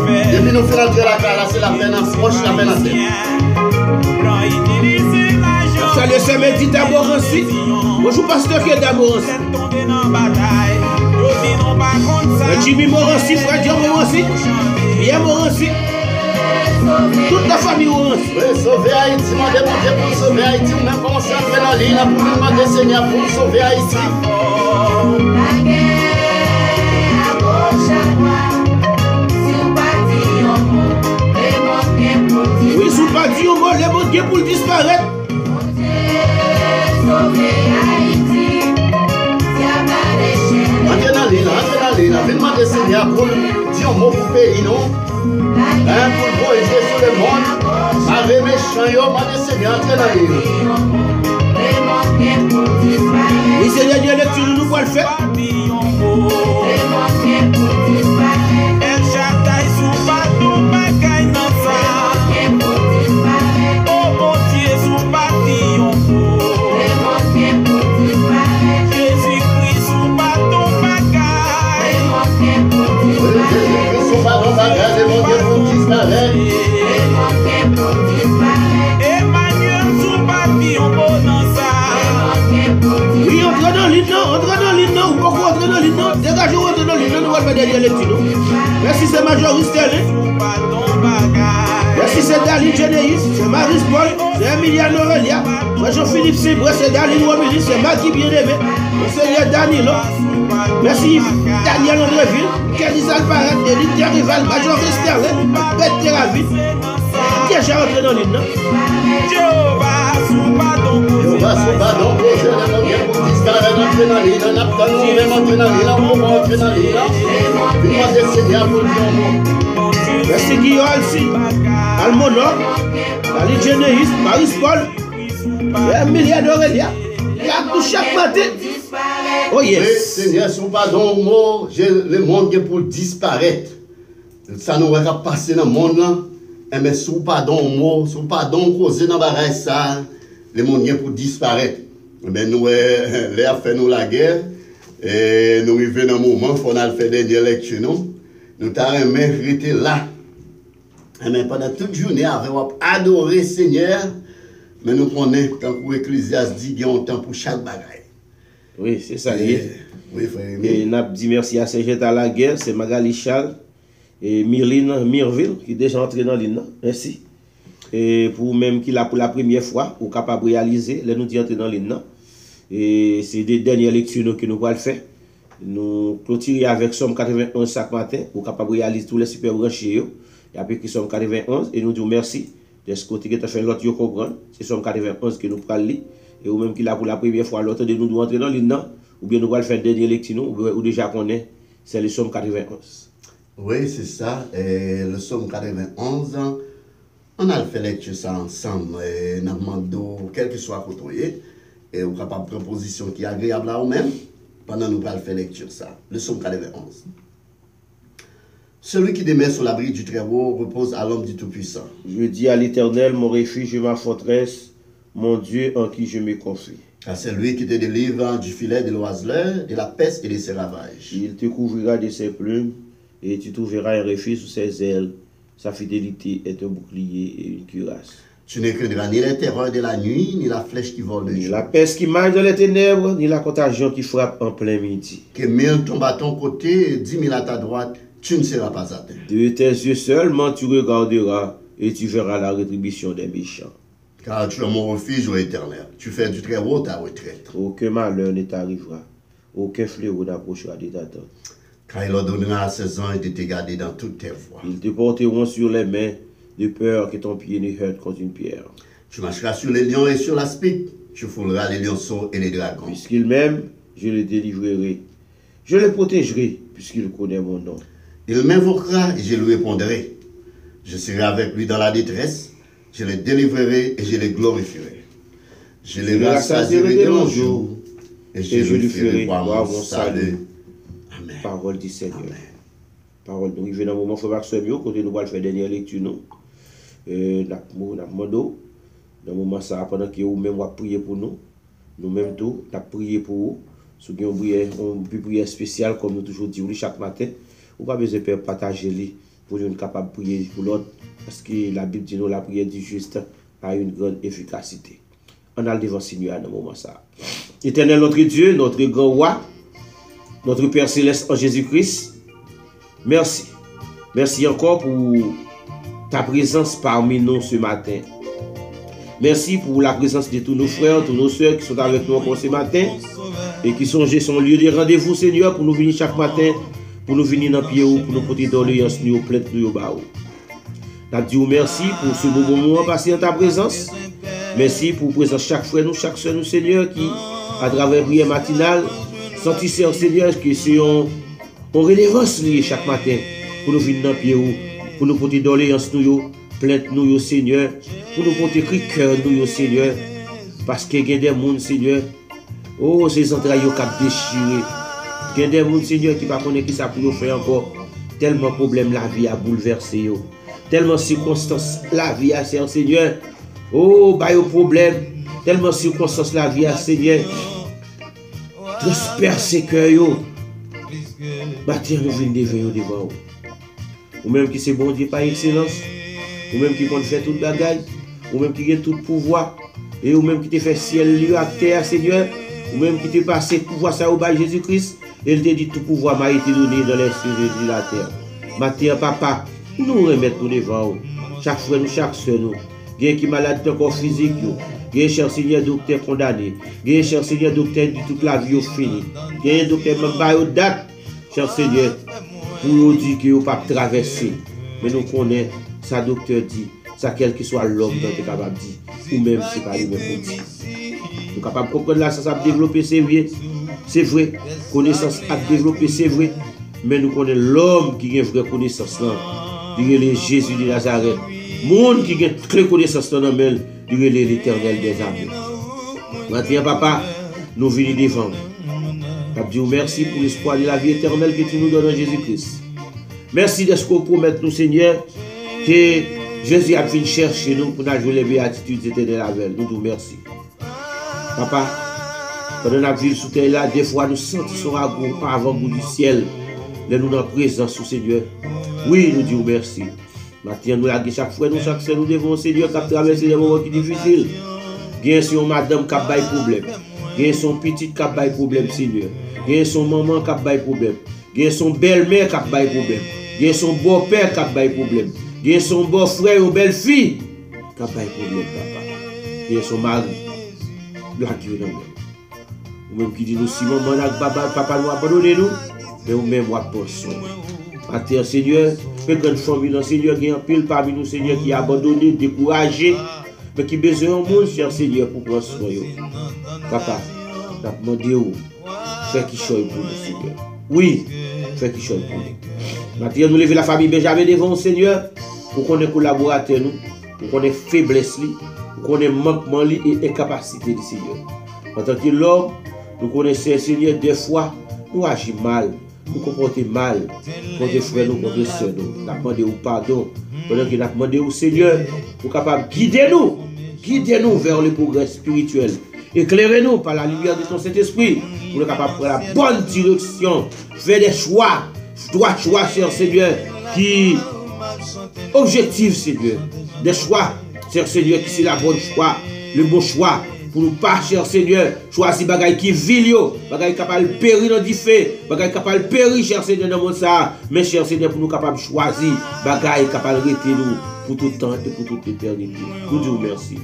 Depuis nous faisons entrer la cale, c'est la peine en proche, la peine en tête. Salut, c'est Médita Morancy. Bonjour, pasteur qui est d'Amorancy. Jimmy Morancy, frère John Morancy. Pierre Morancy. Toute la famille Morancy. Oui, sauver Haïti, demandez mon Dieu pour sauver Haïti. Ou même commencer à entrer dans l'île pour nous demander Seigneur pour sauver Haïti. Oui, sous pas dit au mot, les mots Dieu pour disparaître. Entrez dans l'île, venez demander Seigneur pour dire un mot pour le pays, non? Pour le voyager sur le monde, avec méchants, demandez Seigneur, entrez dans l'île. Oui, c'est la dernière lecture, nous pouvons le faire. Oui, entre dans l'île, non, ou pourquoi entre dans l'île, non? Dégagez, entre dans l'île, nous allons faire dernière lecture. Merci, c'est Major Sterling. Merci, c'est Daline Genéis, c'est Maris Paul, c'est Emiliano Aurelia. Moi, Jean-Philippe Sibre, c'est Daline Romilly, c'est Maggie Bien-Aimé, c'est Danilo. Merci, Daniel Andreville, Kelly Alparat, Élite Terrival, Major Sterling, Bête Terraville. Déjà rentré dans l'île, non? Jehovah, sous pas donc, je vais pour disparaître, entrer dans l'île, on a pas nous, même entrer dans l'île, on va entrer dans l'île. Puis moi, des Seigneurs pour le dire. Merci Guillaume Alci, Almonor, Daline Genéis, Maris Paul, Emilia d'Aurelia. Il y a tout chaque matin. Oh yes. Oui, Seigneur, sous pardon, mot, le monde qui est pour disparaître. Ça nous va passer dans le monde là. Mais sous pardon, mot, sous pardon, causer dans le ça, le monde qui est pour disparaître. Mais nous, les a fait nous la guerre. Et nous arrivons dans un moment, il faut faire des élections. Nous avons été là. Mais pendant toute journée, nous avons adoré Seigneur. Mais nous connaissons, tant que l'Ecclésiaste dit, il y a un temps pour chaque bagaille. Oui, c'est ça. Oui, frère. Et nous avons dit merci à Saint-Jean à la guerre, c'est Magali Charles et Myrline Mirville qui est déjà entré dans l'île. Merci. Et pour même qui l'a pour la première fois, ou capable de réaliser, là nous dit entrer dans l'île. Et c'est des dernières lectures que nous allons faire. Nous clôturer avec Somme 91 chaque matin, ou capable de réaliser tous les super branchés. Et après qui Somme 91, et nous disons merci de ce côté qui a fait l'autre, comprendre. C'est Somme 91 que nous prenons lire. Et ou même qui l'a pour la première fois, l'autre de nous doit entrer dans l'île, ou bien nous allons faire dernière lecture, ou déjà qu'on est, c'est le Somme 91. Oui, c'est ça. Et le Somme 91, on a fait lecture ça ensemble. Et nous demandons, quel que soit côté, et on capable de proposition qui est agréable à nous-mêmes, pendant nous allons faire lecture ça. Le Somme 91. Celui qui demeure sur l'abri du Très-Haut repose à l'homme du Tout-Puissant. Je dis à l'Éternel, mon refuge et ma forteresse, mon Dieu en qui je me confie. Car c'est lui qui te délivre du filet de l'oiseleur, de la peste et de ses ravages. Il te couvrira de ses plumes, et tu trouveras un refuge sous ses ailes. Sa fidélité est un bouclier et une cuirasse. Tu ne craindras ni les terreurs de la nuit, ni la flèche qui vole de Ni jour. la peste qui marche dans les ténèbres, ni la contagion qui frappe en plein midi. Que 1000 tombent à ton côté, 10 000 à ta droite, tu ne seras pas atteint. De tes yeux seulement tu regarderas, et tu verras la rétribution des méchants. Car tu es mon refuge, ô Éternel. Tu fais du Très-Haut ta retraite. Aucun malheur ne t'arrivera, aucun fléau n'approchera de ta tente. Car il ordonnera à ses anges de te garder dans toutes tes voies. Ils te porteront sur les mains, de peur que ton pied ne heurte contre une pierre. Tu marcheras sur les lions et sur l'aspic. Tu fouleras les lionceaux et les dragons. Puisqu'il m'aime, je le délivrerai. Je le protégerai, puisqu'il connaît mon nom. Il m'invoquera et je lui répondrai. Je serai avec lui dans la détresse. Je le délivrerai et je le glorifierai. Je le rassasierai de longs jours et je lui ferai voir mon salut. Amen. Parole du Seigneur. Amen. Parole, nous arrivons dans le moment, frère Maxime, côté nous allons faire dernière lecture. Nous avons demandé, dans le moment, ça, pendant que vous-même vous priez pour nous, nous-mêmes tout, nous avons prié pour vous. Si vous avez une prière spéciale, comme nous toujours disons chaque matin, vous n'avez pas besoin de partager pour nous capables de prier pour l'autre, parce que la Bible dit nous la prière du juste a une grande efficacité. On a le devant Seigneur dans ce moment ça. Éternel notre Dieu, notre grand roi, notre Père céleste en Jésus-Christ, merci. Merci encore pour ta présence parmi nous ce matin. Merci pour la présence de tous nos frères, tous nos soeurs qui sont avec nous encore ce matin et qui sont son lieu de rendez-vous, Seigneur, pour nous venir chaque matin, pour nous venir dans le pied, pour nous porter doléances, nous plaintes, nous bas. Nous disons merci pour ce beau moment passé en ta présence. Merci pour présence chaque frère, nous, chaque soeur, nous, Seigneur, qui, à travers prière matinale, sentissez, Seigneur, que c'est en relevance chaque matin pour nous venir dans le pied, pour nous porter doléances, nous, plainte nous, Seigneur, pour nous porter cœur, nous, Seigneur, parce qu'il y a des gens, Seigneur, oh, ces entrailles qui ont déchiré. Il y a des gens, Seigneur, qui ne savent pas qui ça pour nous faire encore. Tellement de problèmes, la vie a bouleversé. Tellement de circonstances, la vie a, Seigneur. Oh, bah, il problème. Tellement de circonstances, la vie a, Seigneur. Transpercé cœur. Bâtir nous venons devant vous. Ou même qui c'est bon Dieu par excellence. Ou même qui compte faire toute bagaille. Ou même qui a tout pouvoir. Et ou même qui te fait ciel, lieu à terre, Seigneur. Ou même qui te passe pouvoir ça au bas Jésus-Christ. Et il te dit tout pouvoir m'a été donné dans les cieux et dans la terre. Matin, papa, nous remettons devant vous. Chaque frère, chaque soeur, nous. Il y a qui malade de corps physique, il y a cher Seigneur docteur condamné. Il y a cher Seigneur docteur dit toute la vie finie. Il y a un docteur même pas aux date, cher Seigneur, pour nous dire qu'il ne pas traverser. Mais nous connaissons, ça docteur dit, ça quel que soit l'homme dont tu es capable de dire, ou même si pas lui-même pour dire. Nous sommes capables de comprendre là, ça a développé, c'est vrai. C'est vrai, connaissance a développé, c'est vrai. Mais nous connaissons l'homme qui a une vraie connaissance là. Il est Jésus de Nazareth. Monde qui a une vraie connaissance là, il est l'Éternel des armées. Maintenant, papa, nous venons devant. Je te dis merci pour l'espoir de la vie éternelle que tu nous donnes en Jésus-Christ. Merci de ce qu'on promet nous, Seigneur, que Jésus a venu chercher nous pour nous jouer les béatitudes éternelles avec nous. Nous merci. Papa, pendant la vie sous terre là, des fois nous sentons avant-goût du ciel. Nous dans la présence, Seigneur. Oui, nous disons merci. Maintenant, nous avons chaque fois, nous, chaque fois, nous devons, Seigneur, qui traverser des moments qui sont difficiles. Bien son madame qui a des problèmes. Bien son petit qui a des problèmes, Seigneur. Bien son maman qui a des problèmes. Bien son belle-mère qui a des problèmes. Bien son beau-père qui a des problèmes. Bien son beau-frère ou belle-fille qui a des problèmes, papa. Bien son mari. La Dieu, non, ou même qui dit nous, si maman et papa nous abandonner nous, mais ou même moi pensons. Maintenant, Seigneur, une grande famille, Seigneur, qui est en pile parmi nous, Seigneur, qui a abandonné, découragé, mais qui a besoin de monde, cher Seigneur, pour prendre soin. Papa, nous avons demandé où, fais qui choisit pour nous, Seigneur. Oui, fais qui choisit pour nous. Maintenant, nous levons la famille Benjamin devant, Seigneur, pour qu'on ait collaborateur, nous, pour qu'on ait faiblesse, pour qu'on ait manquement et incapacité, Seigneur. En tant que l'homme, nous connaissons, Seigneur, des fois, nous agissons mal, nous comportons mal, contre frères, nous, contre sœurs, nous. Nous avons demandé au pardon, pendant que nous avons demandé au Seigneur, pour capable guider nous vers le progrès spirituel. Éclairez-nous par la lumière de ton Saint-Esprit, pour nous capable de prendre la bonne direction, faire des choix, droits choix, cher Seigneur, qui objectifs, Seigneur, des choix, cher Seigneur, qui c'est la bonne choix, le bon choix. Pour nous pas, cher Seigneur, choisir bagaille qui vile, bagaille capable de périr dans du feu, bagaille capable de périr, cher Seigneur, dans mon ça. Mais, cher Seigneur, pour nous capable de choisir bagaille capable de rester nous pour tout le temps et pour toute l'éternité. Nous disons merci.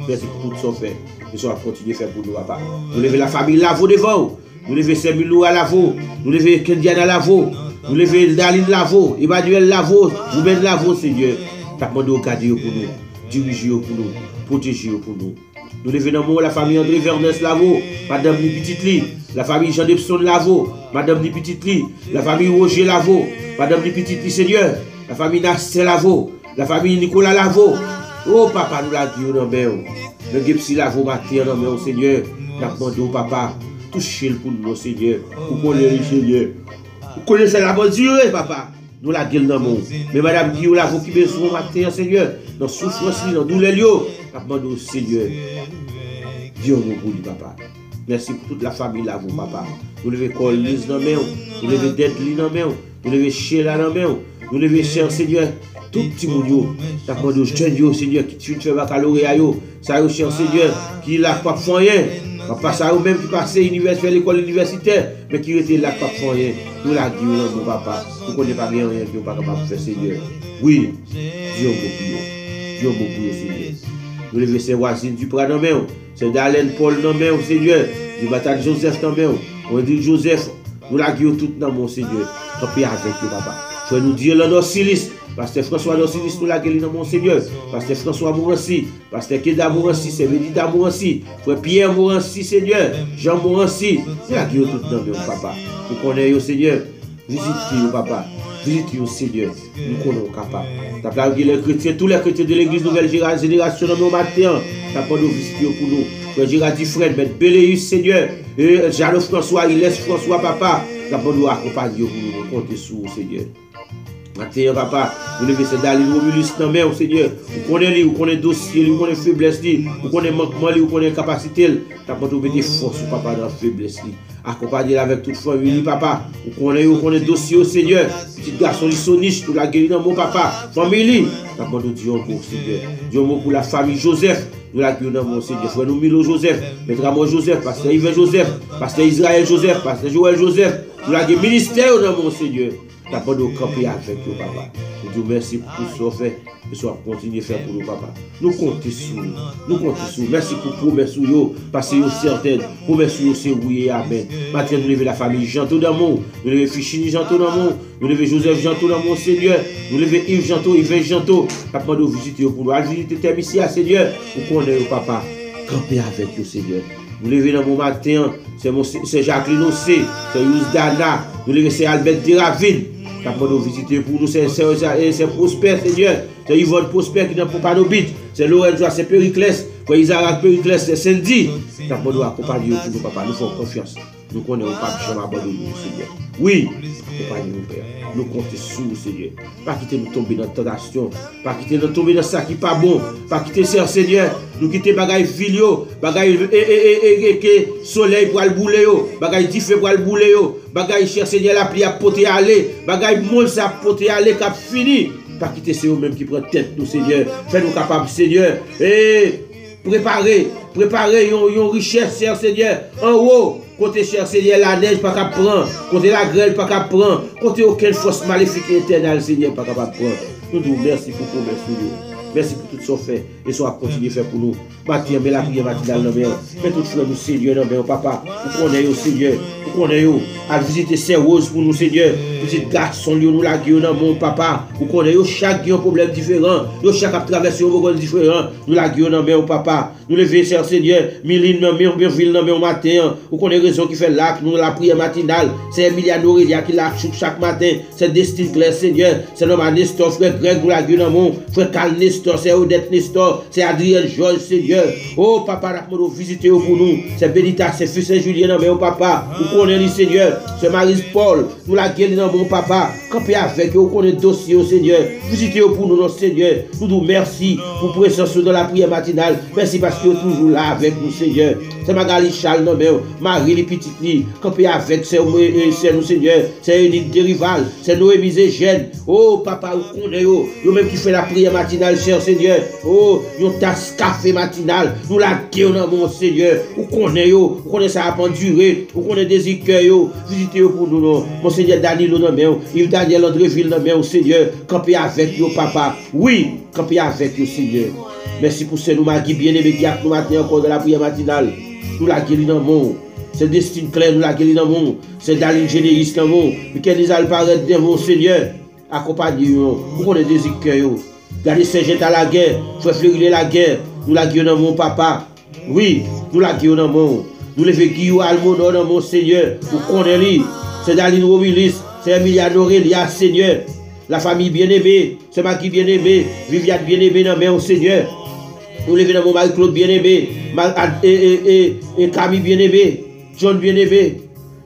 Merci pour tout ce qu'on fait. Et ça va continuer à faire pour nous, papa. Nous levons la famille Lavo devant vous. Nous levons Saint-Milou à Lavo. Nous levons Kendiane à Lavo. Nous levons Daline Lavo. Emmanuel Lavo. Vous-même Lavo, Seigneur. T'as demandé au garder pour nous. Diriger pour nous. Protéger pour nous. Nous levons la famille André Vernès Lavo, Madame Ni Petite-Li, la famille Jean Depson Lavo, Madame Ni Petite-Li, la famille Roger Lavo, Madame Ni Petite-Li Seigneur, la famille Nasser Lavo, la famille Nicolas Lavo. Oh papa, nous la Dieu dans main. Le Gepsi Lavo matin dans main, Seigneur. Nous demandons au papa, touchez-le pour nous, Seigneur. Pour qu'on le Seigneur. Pour connaître la bonne durée, papa. Nous la gueule dans le monde. Mais Madame Guillaume Lavo qui besoin matin, Seigneur, dans souffrance, dans douleur, nous demandons au Seigneur. Dieu nous pour lui, papa. Merci pour toute la famille là, vous, papa. Nous levons Colise dans main, nous levons Deadly dans main, nous levons Sheila dans main, Nous levons, cher Seigneur, tout petit monde, t'as demandé aux jeunes, Seigneur, qui tu fais baccalauréat, ça y est, cher Seigneur, qui l'a pas fait rien. Pas ça ou même qui passe universitaire, l'école universitaire, mais qui était là pas fait rien. Nous la Dieu, mon papa, vous connaissez pas rien, qui n'est pas capable de faire, Seigneur. Oui, Dieu beaucoup, Seigneur. Nous levons ses voisines du Prat dans main, c'est d'Alain Paul dans main, Seigneur, du bataille Joseph dans main. On dit Joseph, nous la Dieu tout dans mon Seigneur. Campez avec vous, papa. Je vais nous dire le nom Silis. Pasteur François Dosilis, nous la guéris dans mon Seigneur. Pasteur François Mourancy, Pasteur Keda Mourancy, Sévédita Mourancy, Frère Pierre Mourancy, Seigneur, Jean Mourancy, nous la guéris tout dans mon papa. Nous connaissons, Seigneur. Visitez-nous, papa. Visitez-nous, Seigneur. Nous connaissons capable. T'as pas les chrétiens, tous les chrétiens de l'église nouvelle génération dans nos matins. T'as pas de visiter pour nous. Frère Gérard Fred, Maître Béléus, Seigneur. Et Jean François, il laisse François, papa. T'as pas de nous accompagner pour nous. Nous comptez sur Seigneur. Maintenant, papa, vous levez cette dalle, vous milieu dans main, Seigneur. Vous connaissez, vous connaissez dossier, vous connaissez faiblesse, vous connaissez manquement, vous connaissez capacité. T'as pas de mettre force, papa, dans la faiblesse. Accompagnez avec toute famille, papa. Vous connaissez dossier, Seigneur. Petit garçon, il sonniche, tout la guéri dans mon papa. Famille, t'as pas de Dieu pour Seigneur. Dieu pour la famille Joseph. Nous la guéri dans mon Seigneur. Frère nous Milo Joseph, Maître Amon Joseph, Pasteur Yves Joseph, Pasteur Israël Joseph, Pasteur Joël Joseph. Nous la guéri ministère dans mon Seigneur. T'as pas de camper avec nous, papa. Nous disons merci pour tout ce fait et soit continuer à faire pour nous, papa. Nous comptons sur nous. Nous comptons sur nous. Merci pour promesse sur vous. Parce que vous certaines. Promesse sur vous, c'est oui et amen. Maintenant, nous levons la famille Janto d'amour. Nous levons Fichini Janto d'amour. Nous levons Joseph Janto d'amour, Seigneur. Nous levons Yves Janto, Yves Janto. T'as pas de visiter pour nous. À visiter tes missions, Seigneur. Nous connaissons, papa. Camper avec nous, Seigneur. Nous levons dans mon matin. C'est Jacqueline Ossé. C'est Yous Dana. Nous levons c'est Albert Deraville. T'as pas de visiter pour nous, c'est Prosper, Seigneur. C'est Yvonne Prosper qui n'a pas nos bits. C'est Lorenzo, c'est Périclès. Quand Isaac Périclès, c'est Cindy. T'as pas de accompagner pour nous, papa. Nous faisons confiance. Nous connaissons pas que je m'abandonne, Seigneur. Oui, accompagnez-nous, Père. Nous comptons sur vous, Seigneur. Pas quitter nous tomber dans la tentation. Pas quitter nous tomber dans ça qui n'est pas bon. Pas quitter ça, Seigneur. Nous quitter bagaille filio. Bagaille soleil pour le bouler. Bagaille diffé pour le bouler. Bagaille cher Seigneur la pluie à poter aller. Bagaille molle ça poter aller cap fini. Pas quitter c'est eux-mêmes qui prennent tête nous, Seigneur. Fais-nous capables, Seigneur. Et préparer une richesse, cher Seigneur. En haut. Côté cher Seigneur, la neige pas qu'à prendre. Côté la grêle pas qu'à prendre. Côté aucune force maléfique éternelle, Seigneur, pas qu'à prendre. Nous disons merci pour promesse pour nous. Merci pour tout ce qu'on fait. Et soit continuer à faire pour nous. Bâtir, mais la prière matinale dans le mais tout frère nous, Seigneur, dans le papa. Vous connaissez, Seigneur. Vous connaissez, à visiter ces roses pour nous, Seigneur. Petit garçon, nous la gueule dans mon papa. Vous connaissez, chaque un problème différent. Chaque a traversé un problème différent. Nous la gueule dans mon papa. Nous levons, cher Seigneur. Miline dans mon ville dans mon matin. Vous connaissez raison qui fait l'acte. Nous la prière matinale. C'est Emiliano Aurélia qui l'a chaque matin. C'est Destin Claire, Seigneur. C'est notre Nestor, frère Greg, nous la gueule dans mon frère Carl Nestor, c'est Odette Nestor, c'est Adrien Georges, Seigneur. Oh, papa, nous visiter pour nous. C'est Benita, c'est fils Saint-Julien, dans mon papa. Vous connaissez, Seigneur. C'est Marie Paul, nous la gueule dans mon papa. Campez avec vous, connaissez dossier, Seigneur. Visitez pour nous, notre Seigneur. Nous nous merci pour présence dans la prière matinale. Merci parce que vous êtes toujours là avec nous, Seigneur. C'est Magali Charles, non, Marie, les petites filles. Campez avec, c'est nous, Seigneur. C'est Enid Dérival, c'est Noémie Zégène. Oh, papa, vous connaissez, vous-même qui fait la prière matinale, cher Seigneur. Oh, yon tasse café matinal. Nous la gueule, mon Seigneur. Vous connaissez ça a pas duré. Vous connaissez des écueils. Visitez pour nous, non. Mon Seigneur Danilo, non, Yves Daniel Andréville, non, Seigneur. Campez avec vous, papa. Oui, campez avec vous, Seigneur. Merci pour ce nous, Magui, bien-aimé, qui a nous matin encore de la prière matinale. Nous la gueule dans mon. C'est Destin Claire, nous la gueule dans mon. C'est Daline Généris dans mon. Michael Isal paraît dans mon Seigneur. Accompagnez-nous. Vous connaissez des écueils. Gardez Saint-Jean à la guerre, frère Fleury la guerre, nous la gueule dans mon papa. Oui, nous la gueule dans mon. Nous levons Guillaume Almonor dans mon Seigneur. Vous connaissez, c'est Daline Robilis, c'est Emiliano Aurélia, Seigneur. La famille bien-aimée, c'est Magui bien-aimé, Viviane bien-aimée dans mon Seigneur. Nous levons dans mon Marie-Claude bien-aimé, et Camille bien-aimé, John bien-aimé.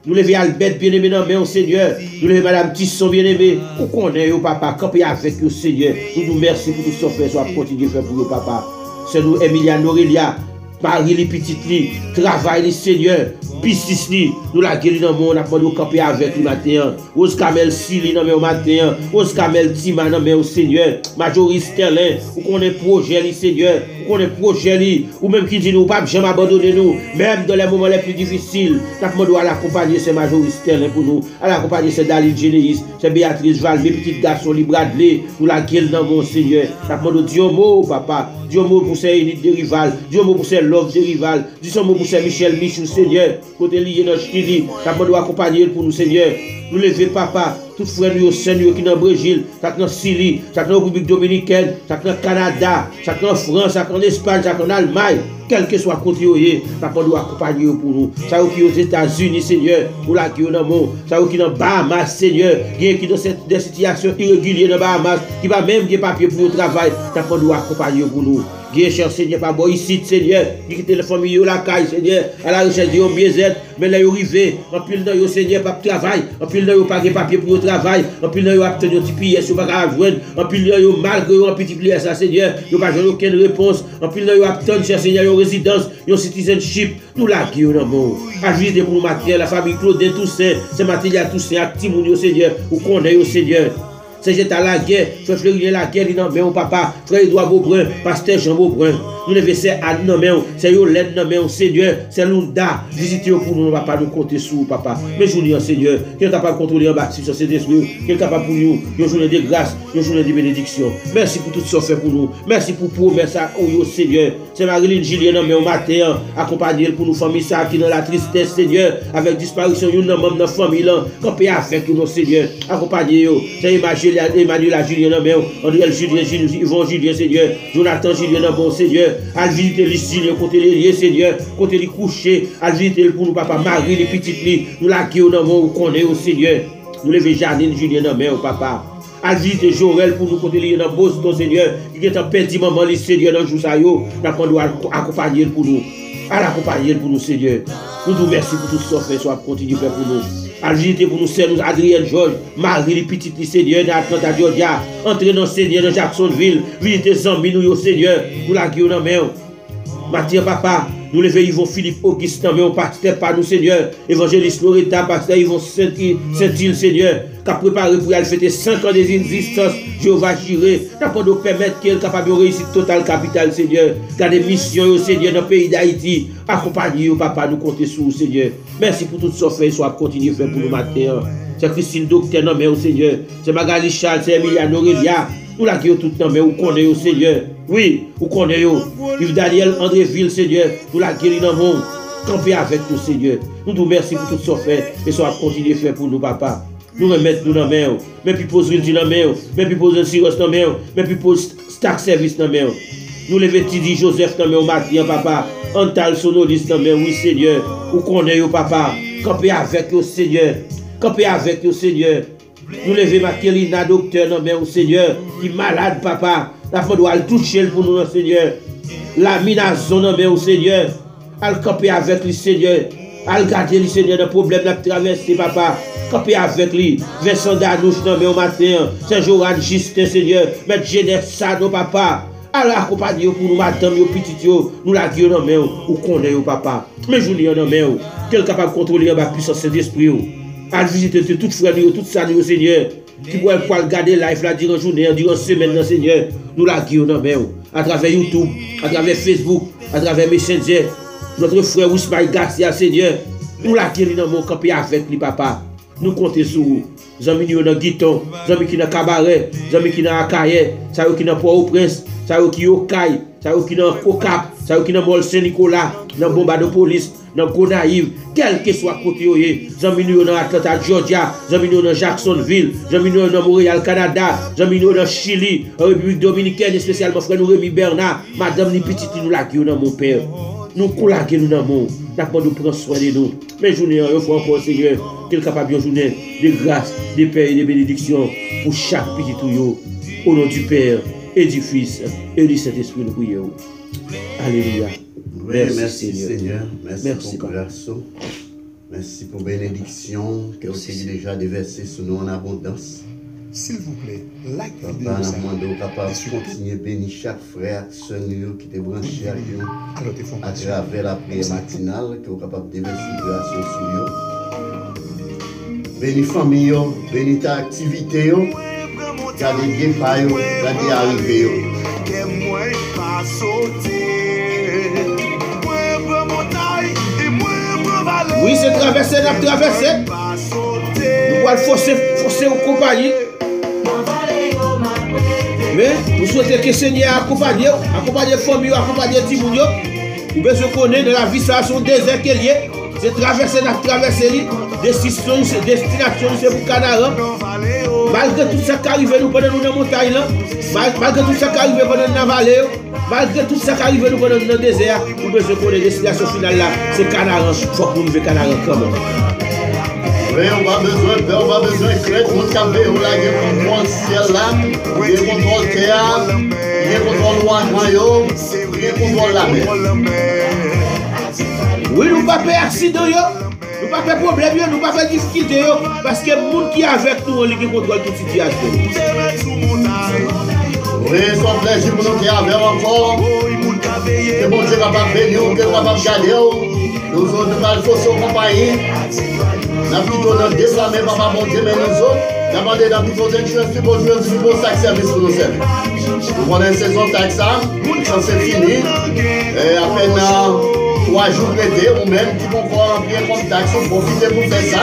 Nous levons Albert bien-aimé dans mon Seigneur. Nous levons Madame Tisson bien-aimé. Vous connaissez, papa, campez avec vous, Seigneur. Nous nous merci pour tout ce que fait, soit continuer à faire pour nous, papa. C'est nous, Emiliano Aurélia. Marie les petites li, travail les Seigneur, business li, nous la guéri dans le monde, on a demandé au camper avec le matin. Rose Kamel Sili dans le matin, Rose Kamel Tima dans le Seigneur, Majorie Sterling, ou qu'on ait projet li Seigneur, ou qu'on ait projet li, ou même qui dit nous pas jamais abandonner nous, même dans les moments les plus difficiles, nous demandons à l'accompagner ces Majorie Sterling pour nous, à l'accompagner ces Dalil Généis, ces Béatrice Val, mes petits garçons li Bradley, nous la guéri dans mon Seigneur, nous demandons Dieu mot papa, Dieu mot pour ces unités de rival, Dieu mot pour ces love de rival, Dieu mot pour ces Michel Michou Seigneur, côté lié dans Chili, nous demandons accompagner pour nous Seigneur, nous lever papa, tout frère nous Seigneur qui dans Brésil, chaque dans Syrie, chaque dans République Dominicaine, chaque dans Canada, chaque dans France, chaque en Espagne, chaque en Allemagne, quel que soit côté nous demandons accompagner pour nous. Ça qui aux États-Unis Seigneur, pour la qui dans monde, ça qui dans Bahamas Seigneur, qui dans des situations irrégulières dans Bahamas, qui va même des papiers pour le travail, demandons accompagner pour nous. Dieu cher Seigneur, pas bon ici Seigneur, qui quitte la famille la caille Seigneur, à la recherche de bien-être, mais là ils arrivé, en pile dans yo Seigneur pas travail, en pile dans yo pas de papier pour le travail, en pile dans yo obtenir petit pièce pas à joindre, en pile dans yo malgré un petit pièce ça Seigneur, yo pas jamais aucune réponse, en pile dans yo obtenir cher Seigneur yo résidence, yo citizenship, nous la qui dans monde. Agiter pour nous matin la famille Claudin Toussaint, c'est matériel Toussaint actif yo Seigneur, ou connaît yo Seigneur. C'est j'étais à la guerre, frère Fleury la guerre, il n'en met au papa, frère Edouard Beaubrun, pasteur Jean Beaubrun. Nous devons faire à nous, c'est Yolène, Seigneur, c'est Lunda. Visitez pour nous, papa, nous compter sur papa. Mais je vous dis, Seigneur, qui est capable de contrôler en bâtiment sur cet esprit, qui est capable pour nous, une journée de grâce, une journée de bénédiction. Merci pour tout ce que fait pour nous. Merci pour promesse à vous, Seigneur. C'est Marilyn Julien, mais au matin, accompagné pour nous, famille, ça qui dans la tristesse, Seigneur, avec disparition, une membre de la famille, campé avec nous, Seigneur. Accompagné, c'est Emmanuel Julien, André Julien, Yvon Julien, Seigneur, Jonathan Julien, bon Seigneur. À visiter les signes, côté les liés, Seigneur, côté les coucher, à visiter pour nous, papa, Marie, les petites lits, nous la guillons dans mon, qu'on est au Seigneur. Nous lever Janine, Julien, dans mon, papa. À visiter Jorel pour nous, côté les dans Boston, Seigneur, qui est en petit moment, les Seigneur, dans le jour, ça y est, nous accompagner pour nous. À l'accompagner pour nous, Seigneur. Nous nous remercions pour tout ce que fait, soit continue faire pour nous. À visiter pour nous, Seigneur, Adrien Georges, Marie, les petites lits, Seigneur, dans Atlanta, Georgia, entrer dans Seigneur, dans Jacksonville, visiter Zambie, nous, Seigneur, nous la guillons dans main. Mathieu, papa, nous levons Yvon Philippe Augustin, mais on pasteur par nous, Seigneur, évangéliste Loretta, pasteur Yvon Saint-Île, Seigneur, qui a préparé pour aller fêter 5 ans d'existence, Jéhovah Jireh, n'a de permettre qu'il est capable de réussir total capital, Seigneur, qui a des missions, au Seigneur, dans le pays d'Haïti, accompagner, papa, nous compter sur vous, Seigneur. Merci pour tout ce que fait, soit continuer à faire pour nous, matin. C'est Christine Docteur, non, mais au Seigneur, c'est Magali Charles, c'est Emiliano Aurelia, nous la guillons tout le temps, mais vous connaissez au Seigneur. Oui, vous connaissez au. Yves Daniel Andréville, Seigneur, nous la guéris dans le monde. Camper avec nous, Seigneur. Nous nous remercions pour tout ce qu'on fait et ça va continuer à faire pour nous, papa. Nous remettre nous dans la main, mais puis poser le dans la main, mais puis poser le Siros dans la main, mais puis poser Stack Service dans la main. Nous lever Tidi Joseph dans la main au matin, papa. Antal Sonolis dans la main, oui, Seigneur. Vous connaissez au, papa. Camper avec nous, Seigneur. Camper avec nous, Seigneur. Nous lever Makelina, docteur, non, mais au Seigneur, qui est malade, papa. La foi doit le toucher pour nous, Seigneur. La minazon, non, mais au Seigneur. Elle camper avec lui, Seigneur. Elle garder le Seigneur, le problème de traverser, papa. Camper avec lui. Vincent Danouche, non, mais au matin. Saint-Joran, Justin, Seigneur. Mettre Jeunesse, ça, non, papa. Elle accompagne pour nous, madame, yo, petit, yo. Nous la guillons, non, mais ou connaît, yo, papa. Mais je dis, non, mais quel capable de contrôler la puissance de l'esprit, à visiter toute frère, toute ça, Seigneur, qui pourrait regarder live là, durant journée, durant semaine, Seigneur, nous la guillons dans à travers YouTube, à travers Facebook, à travers Messenger, notre frère Ousmane Garcia, Seigneur, nous la guillons dans mon campé avec lui, papa. Nous comptons sur vous. Zami qui dans Guiton, zami qui dans Cabaret, zami qui dans Akaye, ça qui dans Port-au-Prince, ça qui au Caille, ça qui dans Ocap, ça qui dans Mol Saint-Nicolas, dans Bomba de Police, dans Gonaïve, quel que soit côté, zami dans Atlanta, Georgia, zami dans Jacksonville, zami dans Montréal, Canada, zami dans Chili, République Dominicaine, et spécialement frère Rémi Bernard, madame ni petite nous la gueule dans mon père. Nous collaguons nous dans mon, d'accord, nous prenons soin de nous. Mais journée, il faut encore, Seigneur, qu'il est capable de journée de grâce, de paix et de bénédiction pour chaque petit tuyau. Au nom du Père et du Fils et du Saint-Esprit, nous prions. Alléluia. Oui, merci Seigneur. Merci pour grâce. Merci pour bénédiction que vous avez déjà déversé sur nous en abondance. s'il vous plaît, like la vidéo. Papa, nous demandons capable de continuer à bénir chaque frère, sœur qui est branché à travers la prière matinale, qui est capable de déverser grâce sur eux. Bénis famille, bénis ta activité, gardez bien pas, gardez arriver. Oui, c'est traversé, n'a traversé. Nous allons forcer aux compagnies. Mais nous souhaitons que le Seigneur accompagne la famille, accompagne les petits gens. Vous besoin connaître dans la vie, ça son désert qu'il y a. C'est traverser, n'a traversé. Destination, c'est pour Canara. Malgré tout ça qui arrive nous pendant nos montagnes, malgré tout ça qui arrive pendant la vallée, malgré tout ça qui arrive nous pendant le désert, nous besoin connaître la destination finale là, c'est Canara. Il faut que nous vivions Canara quand même. Oui, on va besoin de clé, on va camper, on va contrôle ciel là, on va contrôle terre, on va contrôle noyau, on va contrôle la mer. Oui, nous ne pas faire accident, nous ne pas faire problème, nous ne pas faire difficulté, parce que le monde qui est avec nous, il contrôle toute situation. Oui, son plaisir pour nous qui est avec encore, que bon Dieu va pas bénir, que va pas garder, nous autres, nous allons faire son compagnie. Nous avons plutôt déclamé, papa, bon Dieu, mais nous autres, nous avons demandé dans plutôt des choses, plus beau sac service pour nous servir. Nous prenons une saison taxe, quand c'est fini, et à peine 3 jours d'été, ou même qui vont encore remplir comme taxe, profiter pour faire ça.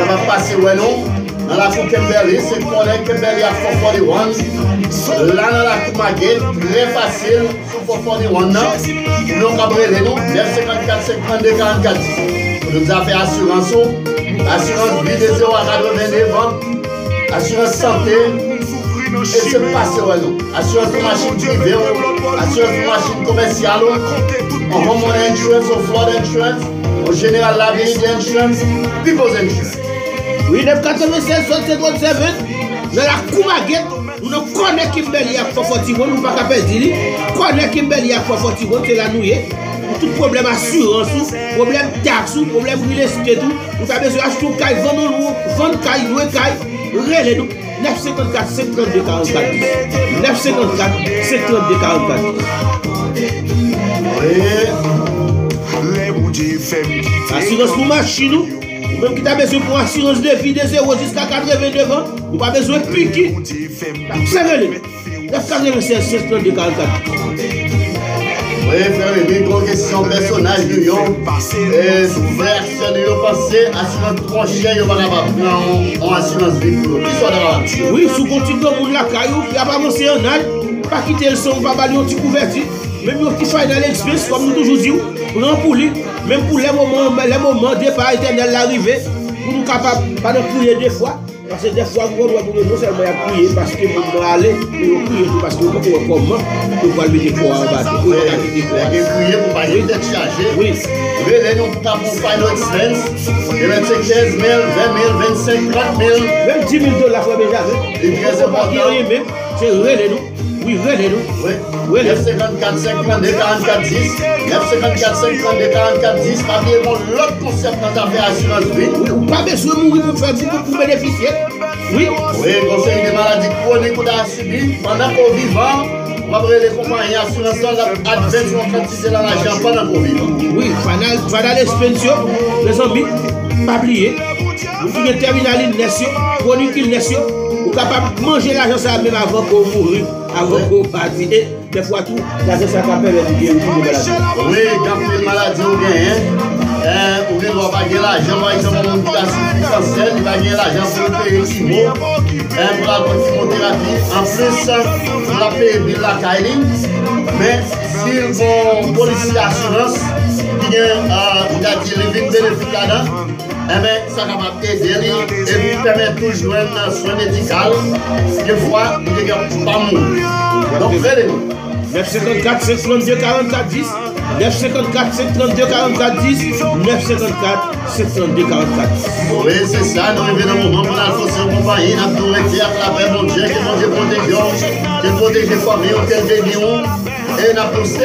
On va passer, ouais, non, dans la cour Kimberley, c'est pour les Kimberley à 441. Là, dans la cour Maguette, très facile, sur 441, nous avons brûlé, non, 954 52 44 10. Nous avons fait assurance vie de 0 à 89 ans, assurance santé, et c'est passé, ouais, non. Assurance de machine privée, assurance de machine commerciale, on home insurance, on flood insurance, on general liability insurance, people's insurance. Oui, 996 67 dans la Koumaguette, nous connaissons Kimberley à 441, nous ne pouvons pas perdre. Nous connaissons Kimberley à 441, c'est la nouille. Tout problème assurance, problème taxe, problème real estate, nous avons besoin d'acheter un caille, vendre caille, louer caille, relais-nous. 954 532 44 10. 954 532 44 10. Assurance pour machine, ou même qui t'a besoin pour assurance de vie de 0 jusqu'à 89 ans, nous pas besoin de piquer. C'est relais. 996 532 44 10. Oui, frère, une grande question personnage de Lyon. Et frère, si on a pensé, assurance trop chère, il va pas prendre en assurance vie pour nous. Oui, si vous continuez dans la caillou, il n'y a pas avancé en âge, pas quitter le son, pas balayer un petit couverture, même un petit final express, comme nous toujours disons, pour pour lui, même pour les moments départ éternel l'arrivée, pour nous capables pas de prier deux fois. Parce que des fois, vous doit non seulement prier parce que vous doit aller, mais vous priez parce que vous pouvez comment vous pouvez mettre quoi en bas. Vous pouvez prier pour pas être chargé. Oui. Vous allez nous pour final expense. Et même 15 000, 20 000, 25 000, 30 000. Même 10 000 $, faut déjà. C'est très important. C'est relais nous. Oui, relais-nous. Oui. 954 52 44 10. 954 52 44 10. Pas bien l'autre concept dans l'affaire assurance vie. Oui, ou pas besoin de mourir pour faire pour bénéficier. Oui. Oui, conseil des maladies chroniques qu'on a subi pendant qu'on vivant. On va prendre les compagnies assurance dans l'advance ou en quantité dans l'argent pendant qu'on vivant. Oui, final expension, les amis, pas oublier. Vous pouvez terminer la ligne nation, chronique nation. Vous êtes capable de manger l'argent ça même avant qu'on mourir, avant qu'on parte. Des fois tout, l'argent ça va permettre de guérir une maladie. Oui, quand une maladie ou bien, ou bien on va pas gagner l'argent, par exemple, on a un cancer, il va gagner l'argent pour payer le chimo, pour la chimiothérapie. En plus, on a payé la Kylie, mais si mon policier assurance, qui a dit le bénéfice là-dedans, eh bien, ça va t'aider et vous permettre toujours un soin médical. Des fois, il ne va pas mourir. Donc, venez-nous. 954 532 44 10. 954 732 44 10. 954 732 44 10. Oui, c'est ça, nous arrivons dans le moment pour la force en compagnie, nous avons été à la paix, mon Dieu, que mon Dieu protège, que protège les familles, qu'elle bénisse, et nous avons posté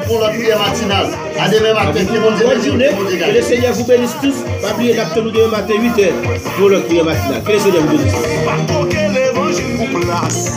pour la prière matinale. À demain matin, que mon Dieu bénisse. Que le Seigneur vous bénisse tous. Pas oublier d'attendre demain matin 8h pour la prière matinale. Que le Seigneur vous bénisse. Pas que l'évangile vous place.